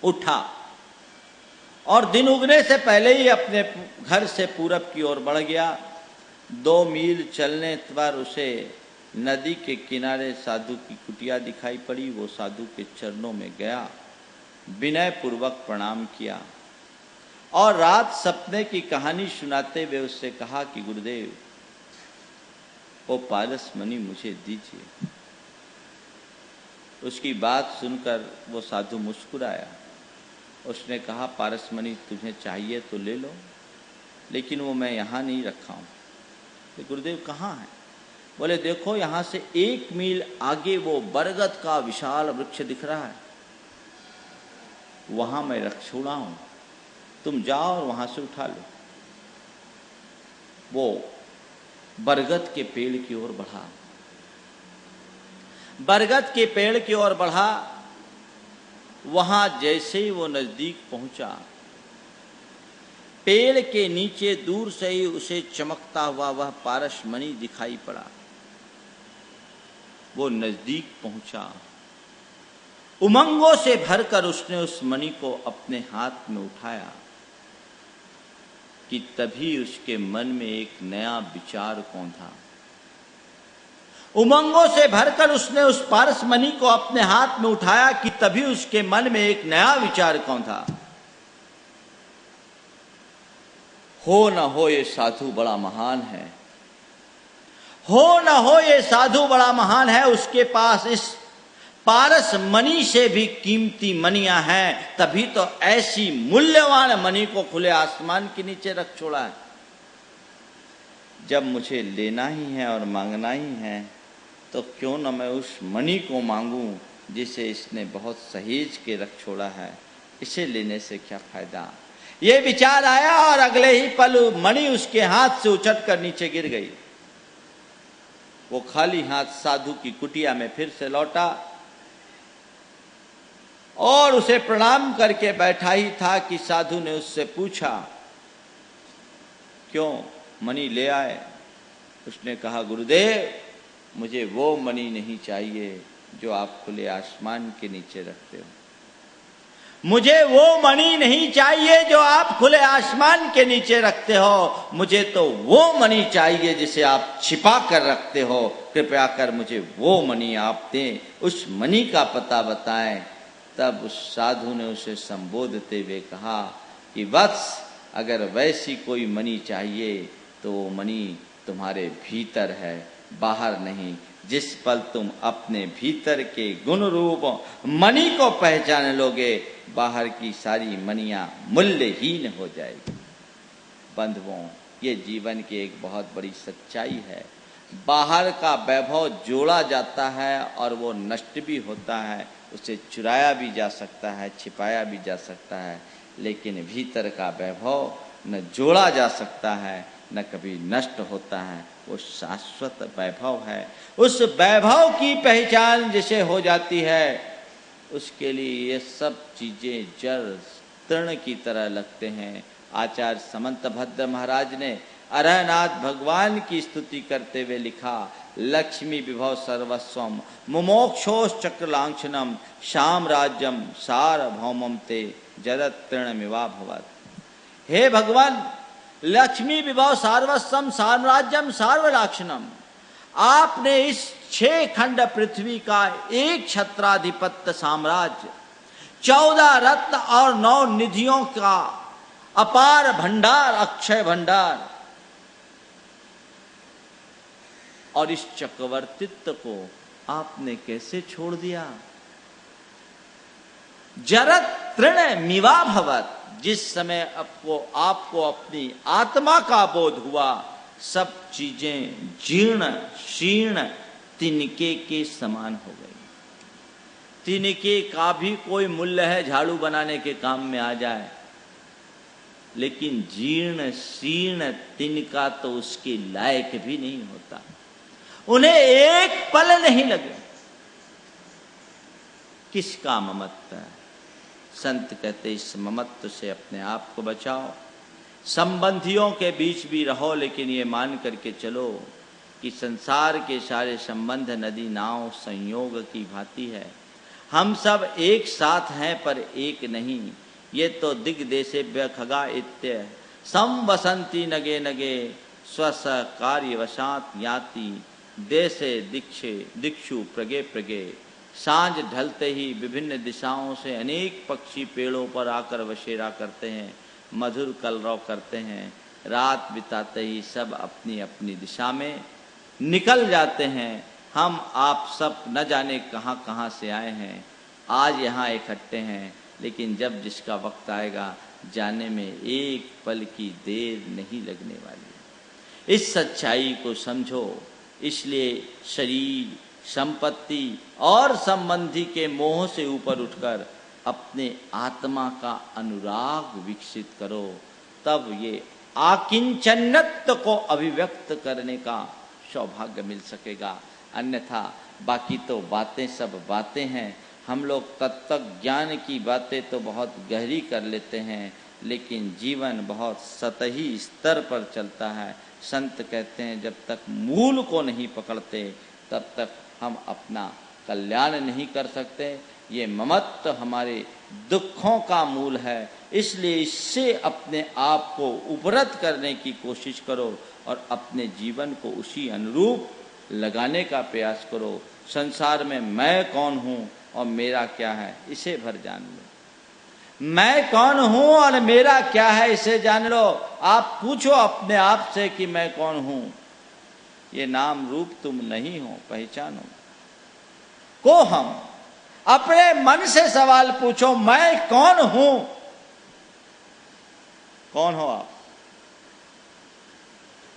उठा और दिन उगने से पहले ही अपने घर से पूरब की ओर बढ़ गया। 2 मील चलने पर उसे नदी के किनारे साधु की कुटिया दिखाई पड़ी। वो साधु के चरणों में गया, विनय पूर्वक प्रणाम किया और रात सपने की कहानी सुनाते हुए उससे कहा कि गुरुदेव, वो पारसमणि मुझे दीजिए। उसकी बात सुनकर वो साधु मुस्कुराया। उसने कहा, पारसमणि तुम्हें चाहिए तो ले लो, लेकिन वो मैं यहाँ नहीं रखा हूँ। तो गुरुदेव कहाँ है? बोले देखो, यहाँ से 1 मील आगे वो बरगद का विशाल वृक्ष दिख रहा है, वहां मैं रख छोड़ा हूं, तुम जाओ और वहां से उठा लो। वो बरगद के पेड़ की ओर बढ़ा। बरगद के पेड़ की ओर बढ़ा, वहां जैसे ही वो नजदीक पहुंचा, पेड़ के नीचे दूर से ही उसे चमकता हुआ वह पारसमणि दिखाई पड़ा। वो नजदीक पहुंचा, उमंगों से भरकर उसने उस मणि को अपने हाथ में उठाया कि तभी उसके मन में एक नया विचार कौंधा। उमंगों से भरकर उसने उस पारसमणि को अपने हाथ में उठाया कि तभी उसके मन में एक नया विचार कौंधा। हो न हो ये साधु बड़ा महान है, हो न हो ये साधु बड़ा महान है, उसके पास इस पारसमणि से भी कीमती मणियां हैं, तभी तो ऐसी मूल्यवान मणि को खुले आसमान के नीचे रख छोड़ा है। जब मुझे लेना ही है और मांगना ही है, तो क्यों न मैं उस मणि को मांगूं जिसे इसने बहुत सहेज के रख छोड़ा है। इसे लेने से क्या फायदा। ये विचार आया और अगले ही पल मणि उसके हाथ से उछट कर नीचे गिर गई। वो खाली हाथ साधु की कुटिया में फिर से लौटा और उसे प्रणाम करके बैठा ही था कि साधु ने उससे पूछा, क्यों मणि ले आए? उसने कहा, गुरुदेव, मुझे वो मणि नहीं चाहिए जो आप खुले आसमान के नीचे रखते हो। मुझे वो मणि नहीं चाहिए जो आप खुले आसमान के नीचे रखते हो, मुझे तो वो मणि चाहिए जिसे आप छिपा कर रखते हो। कृपया कर मुझे वो मणि आप दें, उस मणि का पता बताएं। तब उस साधु ने उसे संबोधते हुए कहा कि वत्स, अगर वैसी कोई मणि चाहिए तो वो मणि तुम्हारे भीतर है, बाहर नहीं। जिस पल तुम अपने भीतर के गुण रूप मणि को पहचान लोगे, बाहर की सारी मणियां मूल्यहीन हो जाएगी। बंधुओं, ये जीवन की एक बहुत बड़ी सच्चाई है। बाहर का वैभव जोड़ा जाता है और वो नष्ट भी होता है, उसे चुराया भी जा सकता है, छिपाया भी जा सकता है, लेकिन भीतर का वैभव न जोड़ा जा सकता है न कभी नष्ट होता है। वो शाश्वत वैभव है। उस वैभव की पहचान जिसे हो जाती है, उसके लिए ये सब चीजें जड़ तृण की तरह लगते हैं। आचार्य समंत भद्र महाराज ने अरहनाथ भगवान की स्तुति करते हुए लिखा, लक्ष्मी विभव सर्वस्वम मुमोक्षोष चक्र लांछनम साम्राज्यम सार्वभौमम ते जगत तृणमिवा भवत्। हे भगवान, लक्ष्मी विभव सर्वस्वम साम्राज्यम सार्वलाक्षणम, आपने इस 6 खंड पृथ्वी का एक छत्राधिपत्य साम्राज्य, 14 रत्न और 9 निधियों का अपार भंडार, अक्षय भंडार, और इस चक्रवर्तित्व को आपने कैसे छोड़ दिया? जरत तृण मिवा भवत, जिस समय आपको अपनी आत्मा का बोध हुआ, सब चीजें जीर्ण शीर्ण तिनके के समान हो गई। तिनके का भी कोई मूल्य है, झाड़ू बनाने के काम में आ जाए, लेकिन जीर्ण शीर्ण तिनका तो उसके लायक भी नहीं होता। उन्हें एक पल नहीं लगे। किसका ममत्व है? संत कहते इस ममत्व से अपने आप को बचाओ। संबंधियों के बीच भी रहो, लेकिन ये मान करके चलो कि संसार के सारे संबंध नदी नाव संयोग की भांति है। हम सब एक साथ हैं पर एक नहीं। ये तो दिग्देशेभ्य खगा इत्य संवसंती नगे नगे स्वस कार्यवशात याति देशे दिक्षु प्रगे प्रगे। सांझ ढलते ही विभिन्न दिशाओं से अनेक पक्षी पेड़ों पर आकर बसेरा करते हैं, मधुर कलरव करते हैं। रात बिताते ही सब अपनी अपनी दिशा में निकल जाते हैं। हम आप सब न जाने कहाँ कहाँ से आए हैं, आज यहाँ इकट्ठे हैं, लेकिन जब जिसका वक्त आएगा जाने में एक पल की देर नहीं लगने वाली। इस सच्चाई को समझो। इसलिए शरीर, संपत्ति और संबंधी के मोह से ऊपर उठकर अपने आत्मा का अनुराग विकसित करो, तब ये आकिंचन्यत्व को अभिव्यक्त करने का सौभाग्य मिल सकेगा। अन्यथा बाकी तो बातें सब बातें हैं। हम लोग तत्व ज्ञान की बातें तो बहुत गहरी कर लेते हैं, लेकिन जीवन बहुत सतही स्तर पर चलता है। संत कहते हैं जब तक मूल को नहीं पकड़ते तब तक हम अपना कल्याण नहीं कर सकते। ये ममत्व हमारे दुखों का मूल है। इसलिए इससे अपने आप को उपरत करने की कोशिश करो और अपने जीवन को उसी अनुरूप लगाने का प्रयास करो। संसार में मैं कौन हूँ और मेरा क्या है, इसे भर जान लो। मैं कौन हूँ और मेरा क्या है, इसे जान लो। आप पूछो अपने आप से कि मैं कौन हूँ। ये नाम रूप तुम नहीं हो, पहचानो को हम। अपने मन से सवाल पूछो, मैं कौन हूं? कौन हो आप?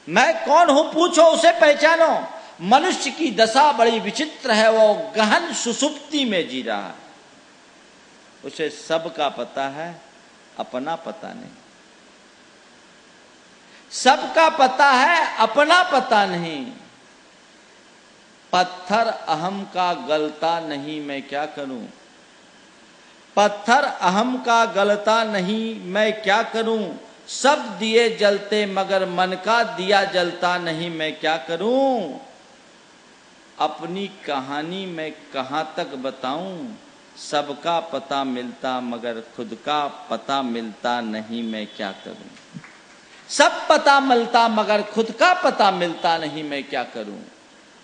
मैं कौन हूं पूछो, उसे पहचानो। मनुष्य की दशा बड़ी विचित्र है। वो गहन सुसुप्ति में जी रहा है। उसे सब का पता है, अपना पता नहीं। सबका पता है, अपना पता नहीं। पत्थर अहम का गलता नहीं, मैं क्या करूं? पत्थर अहम का गलता नहीं, मैं क्या करूं? सब दिए जलते मगर मन का दिया जलता नहीं, मैं क्या करूं? अपनी कहानी मैं कहां तक बताऊं? सबका पता मिलता मगर खुद का पता मिलता नहीं, मैं क्या करूं? सब पता मिलता मगर खुद का पता मिलता नहीं, मैं क्या करूं?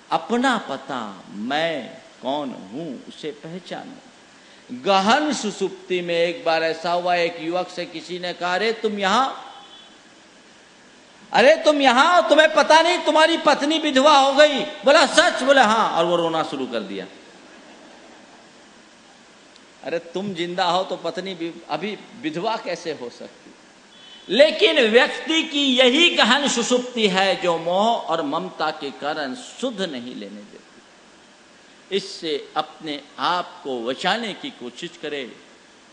अपना पता, मैं कौन हूं, उसे पहचानो। गहन सुसुप्ति में एक बार ऐसा हुआ, एक युवक से किसी ने कहा, अरे तुम यहां, तुम्हें पता नहीं तुम्हारी पत्नी विधवा हो गई? बोला सच? बोला हाँ, और वो रोना शुरू कर दिया। अरे तुम जिंदा हो तो पत्नी अभी विधवा कैसे हो सकती? लेकिन व्यक्ति की यही गहन सुसुप्ति है जो मोह और ममता के कारण शुद्ध नहीं लेने देती। इससे अपने आप को बचाने की कोशिश करें।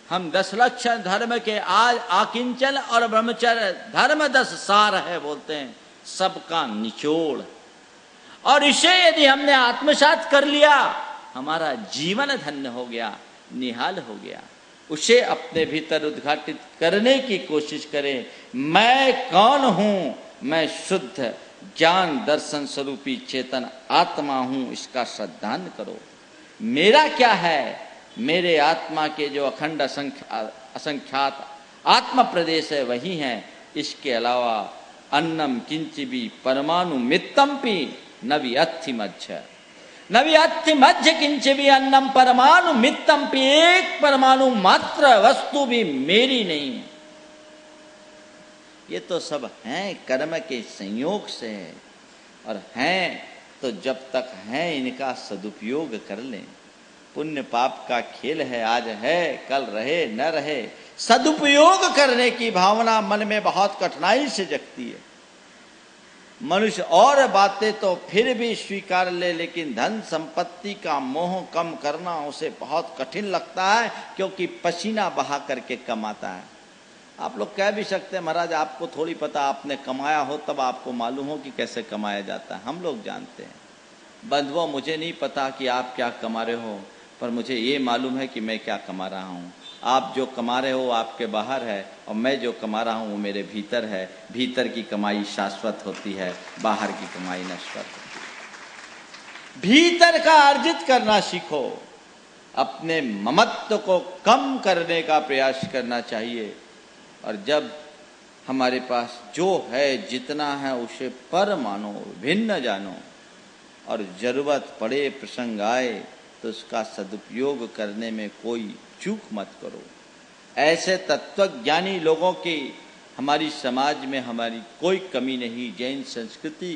हम 10 लक्षण धर्म के आज आकिंचन और ब्रह्मचर्य धर्म 10 सार है बोलते हैं, सबका निचोड़। और इसे यदि हमने आत्मसात कर लिया, हमारा जीवन धन्य हो गया, निहाल हो गया। उसे अपने भीतर उद्घाटित करने की कोशिश करें। मैं कौन हूं? मैं शुद्ध ज्ञान दर्शन स्वरूपी चेतन आत्मा हूं, इसका श्रद्धांजलि करो। मेरा क्या है? मेरे आत्मा के जो अखंड असंख्यात आत्म प्रदेश है वही है। इसके अलावा अन्नम किंचिबी परमाणु मित्तम्पि नवि अत्थि मध्य नवि अत्थि मध्य किंचिबी अन्नम परमाणु मित्तम्पि। एक परमाणु मात्र वस्तु भी मेरी नहीं है। ये तो सब हैं कर्म के संयोग से है और हैं तो जब तक हैं इनका सदुपयोग कर लें। पुण्य पाप का खेल है, आज है कल रहे न रहे। सदुपयोग करने की भावना मन में बहुत कठिनाई से जगती है। मनुष्य और बातें तो फिर भी स्वीकार ले, लेकिन धन संपत्ति का मोह कम करना उसे बहुत कठिन लगता है, क्योंकि पसीना बहा करके कमाता है। आप लोग कह भी सकते हैं महाराज आपको थोड़ी पता, आपने कमाया हो तब आपको मालूम हो कि कैसे कमाया जाता है। हम लोग जानते हैं बंधुओं, मुझे नहीं पता कि आप क्या कमा रहे हो, पर मुझे ये मालूम है कि मैं क्या कमा रहा हूँ। आप जो कमा रहे हो आपके बाहर है, और मैं जो कमा रहा हूँ वो मेरे भीतर है। भीतर की कमाई शाश्वत होती है, बाहर की कमाई नश्वर होती है। भीतर का अर्जित करना सीखो, अपने ममत्व को कम करने का प्रयास करना चाहिए। और जब हमारे पास जो है जितना है उसे पर मानो, भिन्न जानो, और जरूरत पड़े प्रसंग आए तो उसका सदुपयोग करने में कोई चूक मत करो। ऐसे तत्वज्ञानी लोगों की हमारी समाज में हमारी कोई कमी नहीं। जैन संस्कृति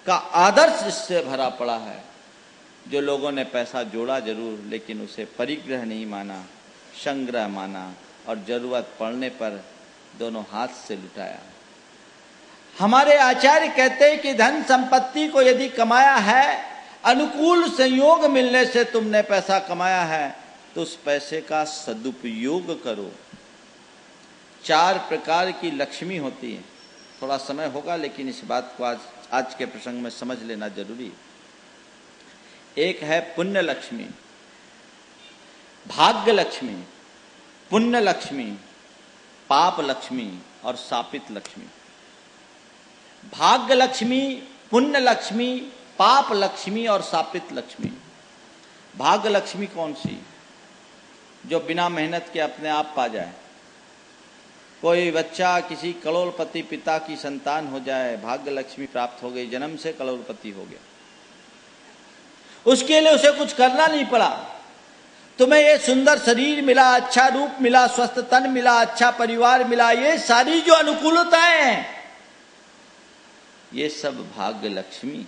का आदर्श इससे भरा पड़ा है। जो लोगों ने पैसा जोड़ा जरूर, लेकिन उसे परिग्रह नहीं माना, संग्रह माना, और जरूरत पड़ने पर दोनों हाथ से लुटाया। हमारे आचार्य कहते हैं कि धन संपत्ति को यदि कमाया है, अनुकूल संयोग मिलने से तुमने पैसा कमाया है, तो उस पैसे का सदुपयोग करो। 4 प्रकार की लक्ष्मी होती है। थोड़ा समय होगा लेकिन इस बात को आज के प्रसंग में समझ लेना जरूरी। एक है पुण्य लक्ष्मी, भाग्य लक्ष्मी, पुण्य लक्ष्मी, पाप लक्ष्मी और शापित लक्ष्मी। भाग्य लक्ष्मी, पुण्य लक्ष्मी, पाप लक्ष्मी और शापित लक्ष्मी। भाग्य लक्ष्मी कौन सी? जो बिना मेहनत के अपने आप पा जाए। कोई बच्चा किसी करोड़पति पिता की संतान हो जाए, भाग्य लक्ष्मी प्राप्त हो गई, जन्म से करोड़पति हो गया। उसके लिए उसे कुछ करना नहीं पड़ा। तुम्हें ये सुंदर शरीर मिला, अच्छा रूप मिला, स्वस्थ तन मिला, अच्छा परिवार मिला, ये सारी जो अनुकूलताएं हैं ये सब भाग्य लक्ष्मी,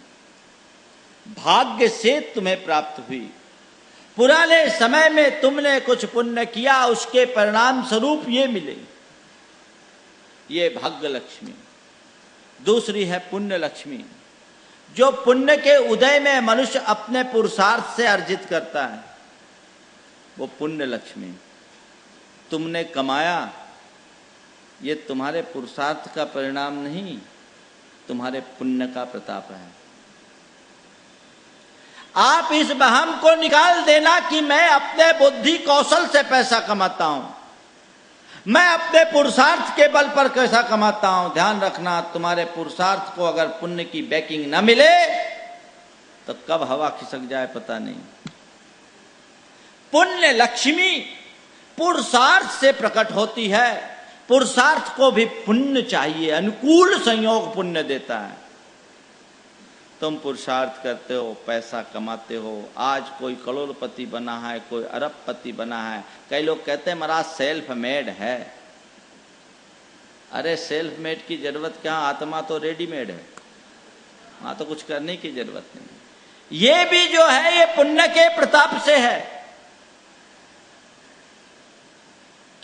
भाग्य से तुम्हें प्राप्त हुई। पुराने समय में तुमने कुछ पुण्य किया, उसके परिणाम स्वरूप ये मिले, ये भाग्य लक्ष्मी। दूसरी है पुण्य लक्ष्मी, जो पुण्य के उदय में मनुष्य अपने पुरुषार्थ से अर्जित करता है, वो पुण्य लक्ष्मी। तुमने कमाया, ये तुम्हारे पुरुषार्थ का परिणाम नहीं, तुम्हारे पुण्य का प्रताप है। आप इस वहम को निकाल देना कि मैं अपने बुद्धि कौशल से पैसा कमाता हूं, मैं अपने पुरुषार्थ के बल पर पैसा कमाता हूं। ध्यान रखना, तुम्हारे पुरुषार्थ को अगर पुण्य की बैकिंग न मिले तो कब हवा खिसक जाए पता नहीं। पुण्य लक्ष्मी पुरुषार्थ से प्रकट होती है। पुरुषार्थ को भी पुण्य चाहिए, अनुकूल संयोग पुण्य देता है। तुम पुरुषार्थ करते हो, पैसा कमाते हो, आज कोई करोड़पति बना है, कोई अरबपति बना है। कई लोग कहते हैं महाराज सेल्फ मेड है। अरे सेल्फ मेड की जरूरत क्या, आत्मा तो रेडीमेड है, वहां तो कुछ करने की जरूरत नहीं। ये भी जो है ये पुण्य के प्रताप से है।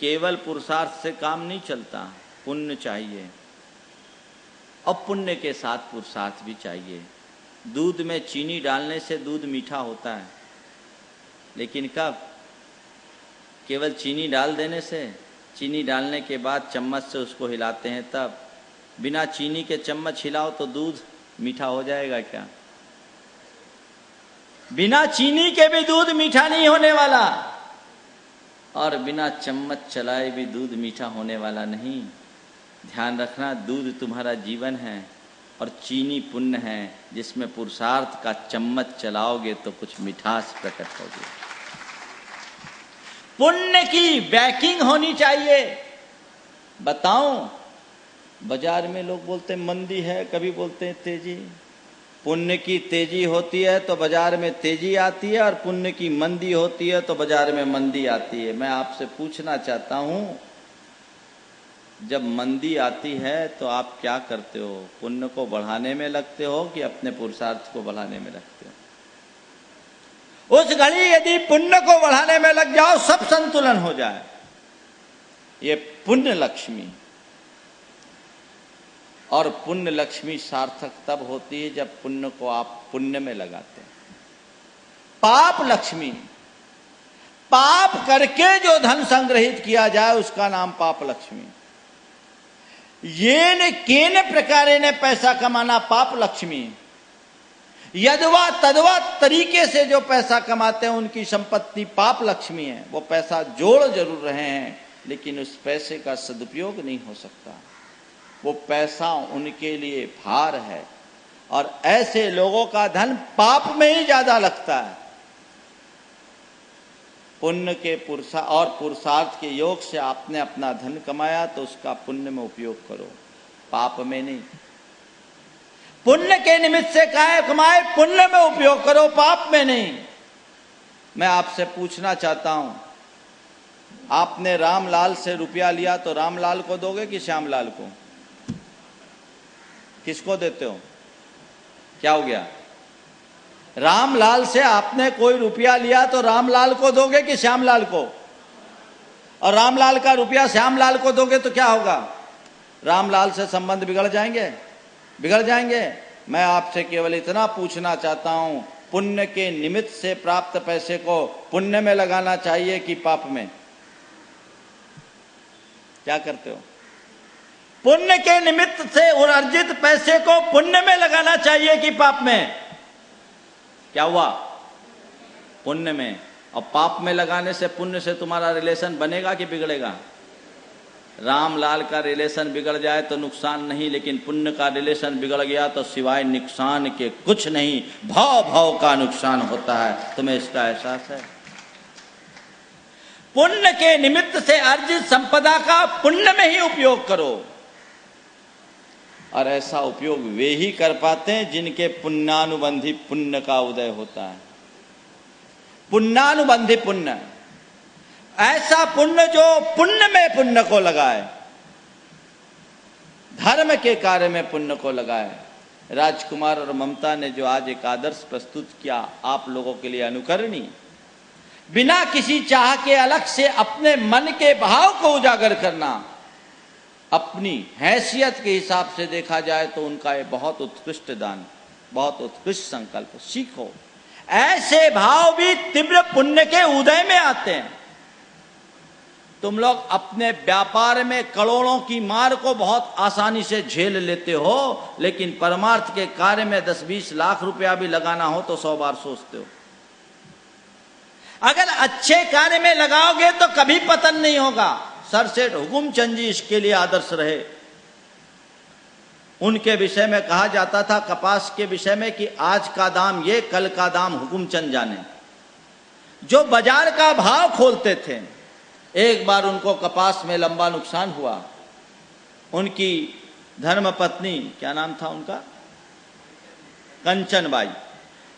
केवल पुरुषार्थ से काम नहीं चलता, पुण्य चाहिए, और पुण्य के साथ पुरुषार्थ भी चाहिए। दूध में चीनी डालने से दूध मीठा होता है, लेकिन कब? केवल चीनी डाल देने से, चीनी डालने के बाद चम्मच से उसको हिलाते हैं तब। बिना चीनी के चम्मच हिलाओ तो दूध मीठा हो जाएगा क्या? बिना चीनी के भी दूध मीठा नहीं होने वाला, और बिना चम्मच चलाए भी दूध मीठा होने वाला नहीं। ध्यान रखना, दूध तुम्हारा जीवन है और चीनी पुण्य है, जिसमें पुरुषार्थ का चम्मच चलाओगे तो कुछ मिठास प्रकट होगी। पुण्य की बैकिंग होनी चाहिए। बताओ, बाजार में लोग बोलते हैं मंदी है, कभी बोलते हैं तेजी। पुण्य की तेजी होती है तो बाजार में तेजी आती है, और पुण्य की मंदी होती है तो बाजार में मंदी आती है। मैं आपसे पूछना चाहता हूं, जब मंदी आती है तो आप क्या करते हो? पुण्य को बढ़ाने में लगते हो कि अपने पुरुषार्थ को बढ़ाने में लगते हो? उस घड़ी यदि पुण्य को बढ़ाने में लग जाओ, सब संतुलन हो जाए। ये पुण्य लक्ष्मी, और पुण्य लक्ष्मी सार्थक तब होती है जब पुण्य को आप पुण्य में लगाते हैं। पाप लक्ष्मी, पाप करके जो धन संग्रहित किया जाए उसका नाम पाप लक्ष्मी। येन केन प्रकारेण पैसा कमाना पाप लक्ष्मी। यदवा तदवा तरीके से जो पैसा कमाते हैं उनकी संपत्ति पाप लक्ष्मी है। वो पैसा जोड़ जरूर रहे हैं लेकिन उस पैसे का सदुपयोग नहीं हो सकता। वो पैसा उनके लिए भार है, और ऐसे लोगों का धन पाप में ही ज्यादा लगता है। पुण्य के पुरुषार्थ के योग से आपने अपना धन कमाया तो उसका पुण्य में उपयोग करो, पाप में नहीं। पुण्य के निमित्त से कमाए, पुण्य में उपयोग करो, पाप में नहीं। मैं आपसे पूछना चाहता हूं, आपने रामलाल से रुपया लिया तो रामलाल को दोगे कि श्यामलाल को? किसको देते हो? क्या हो गया? रामलाल से आपने कोई रुपया लिया तो रामलाल को दोगे कि श्यामलाल को? और रामलाल का रुपया श्यामलाल को दोगे तो क्या होगा? रामलाल से संबंध बिगड़ जाएंगे, बिगड़ जाएंगे। मैं आपसे केवल इतना पूछना चाहता हूं, पुण्य के निमित्त से प्राप्त पैसे को पुण्य में लगाना चाहिए कि पाप में? क्या करते हो? पुण्य के निमित्त से अर्जित पैसे को पुण्य में लगाना चाहिए कि पाप में? क्या हुआ? पुण्य में। और पाप में लगाने से पुण्य से तुम्हारा रिलेशन बनेगा कि बिगड़ेगा? रामलाल का रिलेशन बिगड़ जाए तो नुकसान नहीं, लेकिन पुण्य का रिलेशन बिगड़ गया तो सिवाय नुकसान के कुछ नहीं, भाव का नुकसान होता है। तुम्हें इसका एहसास है? पुण्य के निमित्त से अर्जित संपदा का पुण्य में ही उपयोग करो, और ऐसा उपयोग वे ही कर पाते हैं जिनके पुण्यानुबंधी पुण्य का उदय होता है। पुण्यानुबंधी पुण्य, ऐसा पुण्य जो पुण्य में पुण्य को लगाए, धर्म के कार्य में पुण्य को लगाए। राजकुमार और ममता ने जो आज एक आदर्श प्रस्तुत किया, आप लोगों के लिए अनुकरणीय। बिना किसी चाह के अलग से अपने मन के भाव को उजागर करना, अपनी हैसियत के हिसाब से देखा जाए तो उनका ये बहुत उत्कृष्ट दान, बहुत उत्कृष्ट संकल्प। सीखो, ऐसे भाव भी तीव्र पुण्य के उदय में आते हैं। तुम लोग अपने व्यापार में करोड़ों की मार को बहुत आसानी से झेल लेते हो, लेकिन परमार्थ के कार्य में 10-20 लाख रुपया भी लगाना हो तो 100 बार सोचते हो। अगर अच्छे कार्य में लगाओगे तो कभी पतन नहीं होगा। सर सेठ हुकुमचंद जी इसके लिए आदर्श रहे। उनके विषय में कहा जाता था, कपास के विषय में, कि आज का दाम ये, कल का दाम हुकुमचंद जाने। जो बाजार का भाव खोलते थे, एक बार उनको कपास में लंबा नुकसान हुआ। उनकी धर्मपत्नी, क्या नाम था उनका, कंचनबाई,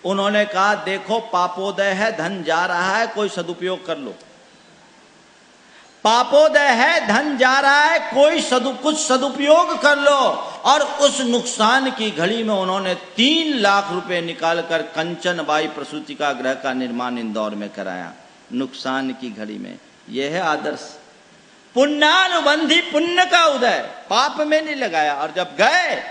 उन्होंने कहा, देखो पापोदय है, धन जा रहा है, कोई सदुपयोग कर लो। पापोदय है, धन जा रहा है, कोई कुछ सदुपयोग कर लो। और उस नुकसान की घड़ी में उन्होंने 3 लाख रुपए निकालकर कंचनबाई प्रसूतिका गृह का निर्माण इंदौर में कराया, नुकसान की घड़ी में। यह है आदर्श। पुण्यानुबंधी पुण्य का उदय, पाप में नहीं लगाया। और जब गए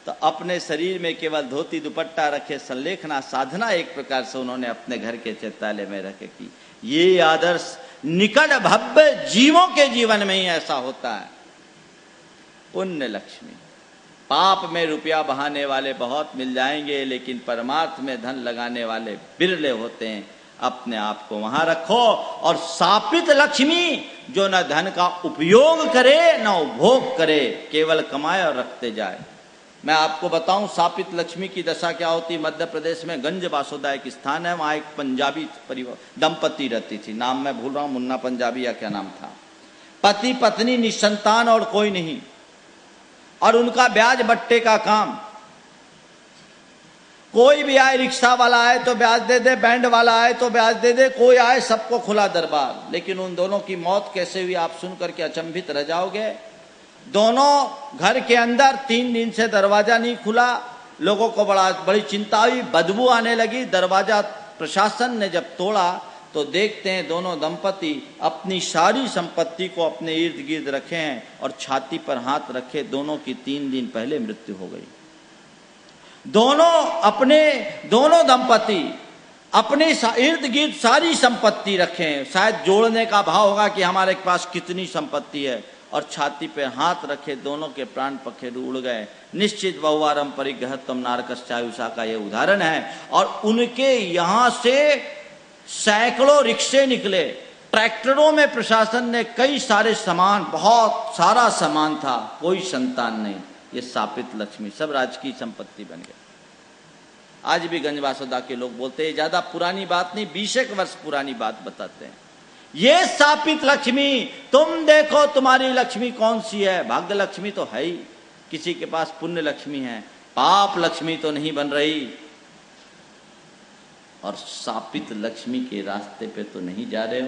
तो अपने शरीर में केवल धोती दुपट्टा रखे, संलेखना साधना एक प्रकार से उन्होंने अपने घर के चित्रालय में रखे की। ये आदर्श निकट भव्य जीवों के जीवन में ही ऐसा होता है। पुण्य लक्ष्मी, पाप में रुपया बहाने वाले बहुत मिल जाएंगे, लेकिन परमार्थ में धन लगाने वाले बिरले होते हैं। अपने आप को वहां रखो। और सापित लक्ष्मी, जो न धन का उपयोग करे न उपभोग करे, केवल कमाए और रखते जाए। मैं आपको बताऊं सापित लक्ष्मी की दशा क्या होती। मध्य प्रदेश में गंज बासोदा एक स्थान है, वहां एक पंजाबी परिवार दंपति रहती थी, नाम मैं भूल रहा हूं, मुन्ना पंजाबी या क्या नाम था। पति पत्नी, निसंतान और कोई नहीं, और उनका ब्याज बट्टे का काम। कोई भी आए, रिक्शा वाला आए तो ब्याज दे दे, बैंड वाला आए तो ब्याज दे दे, कोई आए सबको खुला दरबार। लेकिन उन दोनों की मौत कैसे हुई आप सुन करके अचंभित रह जाओगे। दोनों घर के अंदर 3 दिन से दरवाजा नहीं खुला, लोगों को बड़ी चिंता हुई, बदबू आने लगी। दरवाजा प्रशासन ने जब तोड़ा तो देखते हैं दोनों दंपति अपनी सारी संपत्ति को अपने इर्द गिर्द रखे हैं और छाती पर हाथ रखे। दोनों की 3 दिन पहले मृत्यु हो गई। दोनों दंपति अपने इर्द गिर्द सारी संपत्ति रखें, शायद जोड़ने का भाव होगा कि हमारे पास कितनी संपत्ति है, और छाती पे हाथ रखे दोनों के प्राण पखेरु उड़ गए। निश्चित बहुवारम परिग्रहत्वम नारकश्चायुषा का यह उदाहरण है। और उनके यहां से सैकड़ों रिक्शे निकले, ट्रैक्टरों में प्रशासन ने कई सारे सामान, बहुत सारा सामान था, कोई संतान नहीं। ये शापित लक्ष्मी, सब राजकीय संपत्ति बन गए। आज भी गंजवासुदा के लोग बोलते हैं, ज्यादा पुरानी बात नहीं, 20 वर्ष पुरानी बात बताते हैं। ये शापित लक्ष्मी, तुम देखो तुम्हारी लक्ष्मी कौन सी है। भाग्य लक्ष्मी तो है ही, किसी के पास पुण्य लक्ष्मी है, पाप लक्ष्मी तो नहीं बन रही। और शापित लक्ष्मी के रास्ते पे तो नहीं जा रहे हो।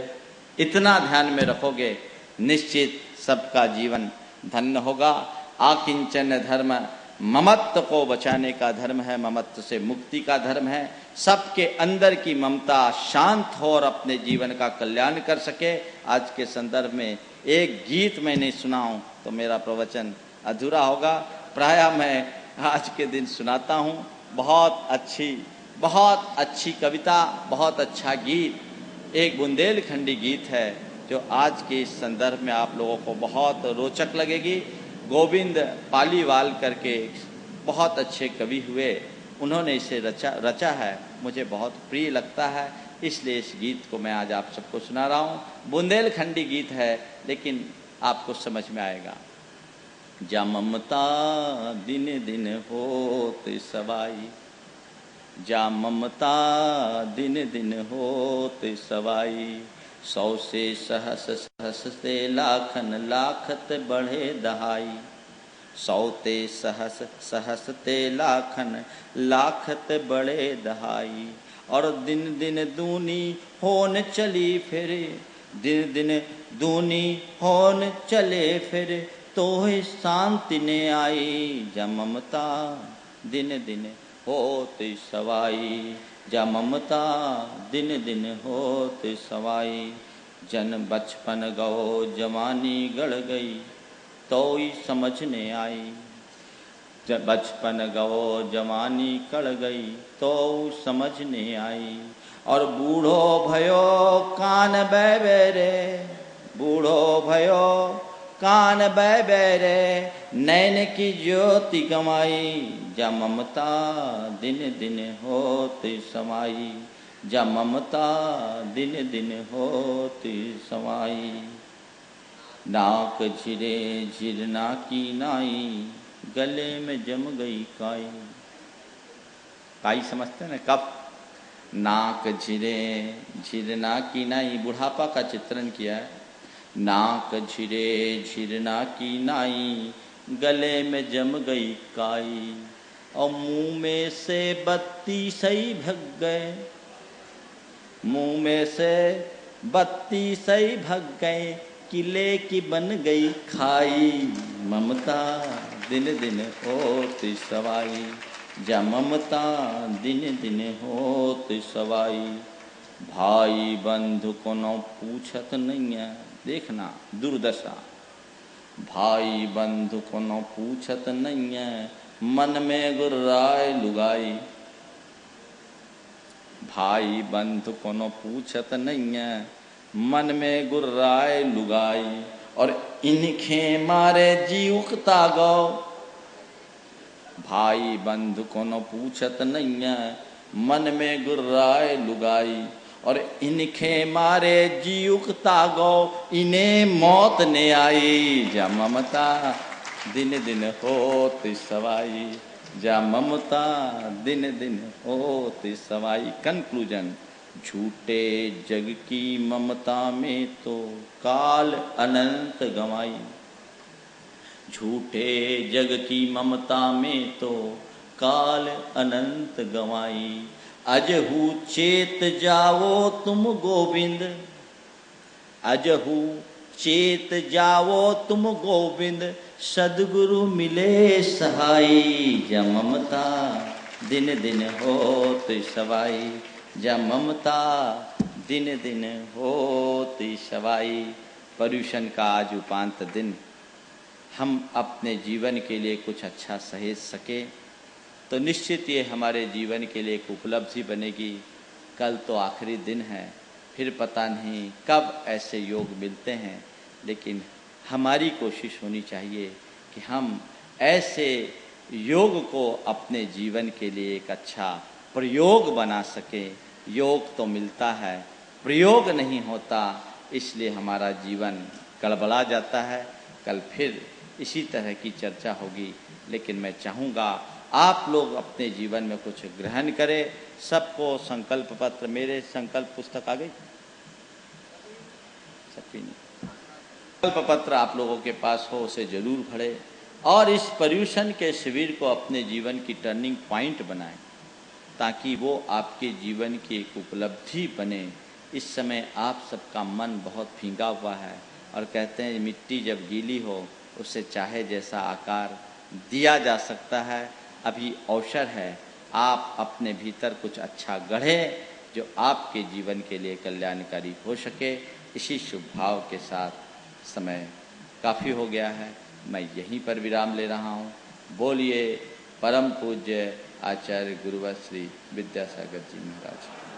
इतना ध्यान में रखोगे, निश्चित सबका जीवन धन्य होगा। आकिंचन धर्म ममत्व को बचाने का धर्म है, ममत्व से मुक्ति का धर्म है। सबके अंदर की ममता शांत हो और अपने जीवन का कल्याण कर सके। आज के संदर्भ में एक गीत मैं नहीं सुनाऊं तो मेरा प्रवचन अधूरा होगा। प्रायः मैं आज के दिन सुनाता हूं। बहुत अच्छी कविता, बहुत अच्छा गीत, एक बुंदेलखंडी गीत है जो आज के इस संदर्भ में आप लोगों को बहुत रोचक लगेगी। गोविंद पालीवाल करके बहुत अच्छे कवि हुए, उन्होंने इसे रचा है, मुझे बहुत प्रिय लगता है, इसलिए इस गीत को मैं आज आप सबको सुना रहा हूँ। बुंदेलखंडी गीत है लेकिन आपको समझ में आएगा। जा ममता दिन दिन होत सवाई, जा ममता दिन दिन होत सवाई, 100 से सहस, सहस से लाखन, लाखत बढ़े दहाई, 100 ते सहस, सहस ते लाखन, लाखत बढ़े दहाई। और दिन दिन दूनी होन चली फिर, दिन दिन दूनी होन चले फिर, तो शांति ने आई। जा ममता दिन दिन होत सवाई, जा ममता दिन दिन होत सवाई। जन बचपन गओ जवानी गड़ गई, तो समझने आई। जब बचपन गओ जवानी कड़ गई, तो समझने आई। और बूढ़ो भयो कान बैबेरे, बूढ़ो भयो कान बैबेरे, नैन की ज्योति गमाई। जा ममता दिन दिन होत समाई, जा ममता दिन दिन होत समाई। नाक झिरे झिरना की नाई, गले में जम गई काई। काई समझते हैं ना, कफ। नाक झिरे झिरना की नाई, बुढ़ापा का चित्रण किया है। नाक झिरे झिरना की नाई, गले में जम गई काई। और मुंह में से बत्ती सही भग गए, मुंह में से बत्ती सही भग गए, किले की बन गई खाई। ममता दिन दिन होत सवाई, जा ममता दिन दिन होत सवाई। भाई बंधु को न पूछत नहीं है, देखना दुर्दशा। भाई बंधु को न पूछत नहीं है, मन में गुर्राए लुगाई। भाई बंधु को न पूछत नहीं है, मन में गुर्राए लुगाई। और इनखे मारे जी उकता गो, भाई बंधु को न पूछत नहीं है, मन में गुर्राए लुगाई। और इनखे मारे जी उकता गो, इन्हें मौत ने आई। जा ममता दिन दिन होत सवाई, जा ममता दिन दिन होत सवाई। कंक्लूजन, झूठे जग की ममता में तो काल अनंत गंवाई। झूठे जग की ममता में तो काल अनंत गवाई। अजहू चेत जाओ तुम गोविंद, अजहू चेत जाओ तुम गोविंद, सदगुरु मिले सहाई। जब ममता दिन दिन होत सवाई, जब ममता दिन दिन होत सवाई। पर्युषण का आज उपांत दिन, हम अपने जीवन के लिए कुछ अच्छा सहेज सके तो निश्चित ये हमारे जीवन के लिए एक उपलब्धि बनेगी। कल तो आखिरी दिन है, फिर पता नहीं कब ऐसे योग मिलते हैं, लेकिन हमारी कोशिश होनी चाहिए कि हम ऐसे योग को अपने जीवन के लिए एक अच्छा प्रयोग बना सकें। योग तो मिलता है, प्रयोग नहीं होता, इसलिए हमारा जीवन गड़बड़ा जाता है। कल फिर इसी तरह की चर्चा होगी, लेकिन मैं चाहूँगा आप लोग अपने जीवन में कुछ ग्रहण करें। सबको संकल्प पत्र, मेरे संकल्प पुस्तक आ गई सबकी नहीं, संकल्प पत्र आप लोगों के पास हो उसे जरूर पढ़ें और इस पर्युषण के शिविर को अपने जीवन की टर्निंग पॉइंट बनाएं, ताकि वो आपके जीवन की एक उपलब्धि बने। इस समय आप सबका मन बहुत भींगा हुआ है और कहते हैं मिट्टी जब गीली हो उससे चाहे जैसा आकार दिया जा सकता है। अभी अवसर है, आप अपने भीतर कुछ अच्छा गढ़ें जो आपके जीवन के लिए कल्याणकारी हो सके। इसी शुभ भाव के साथ समय काफ़ी हो गया है, मैं यहीं पर विराम ले रहा हूँ। बोलिए परम पूज्य आचार्य गुरुवर श्री विद्यासागर जी महाराज।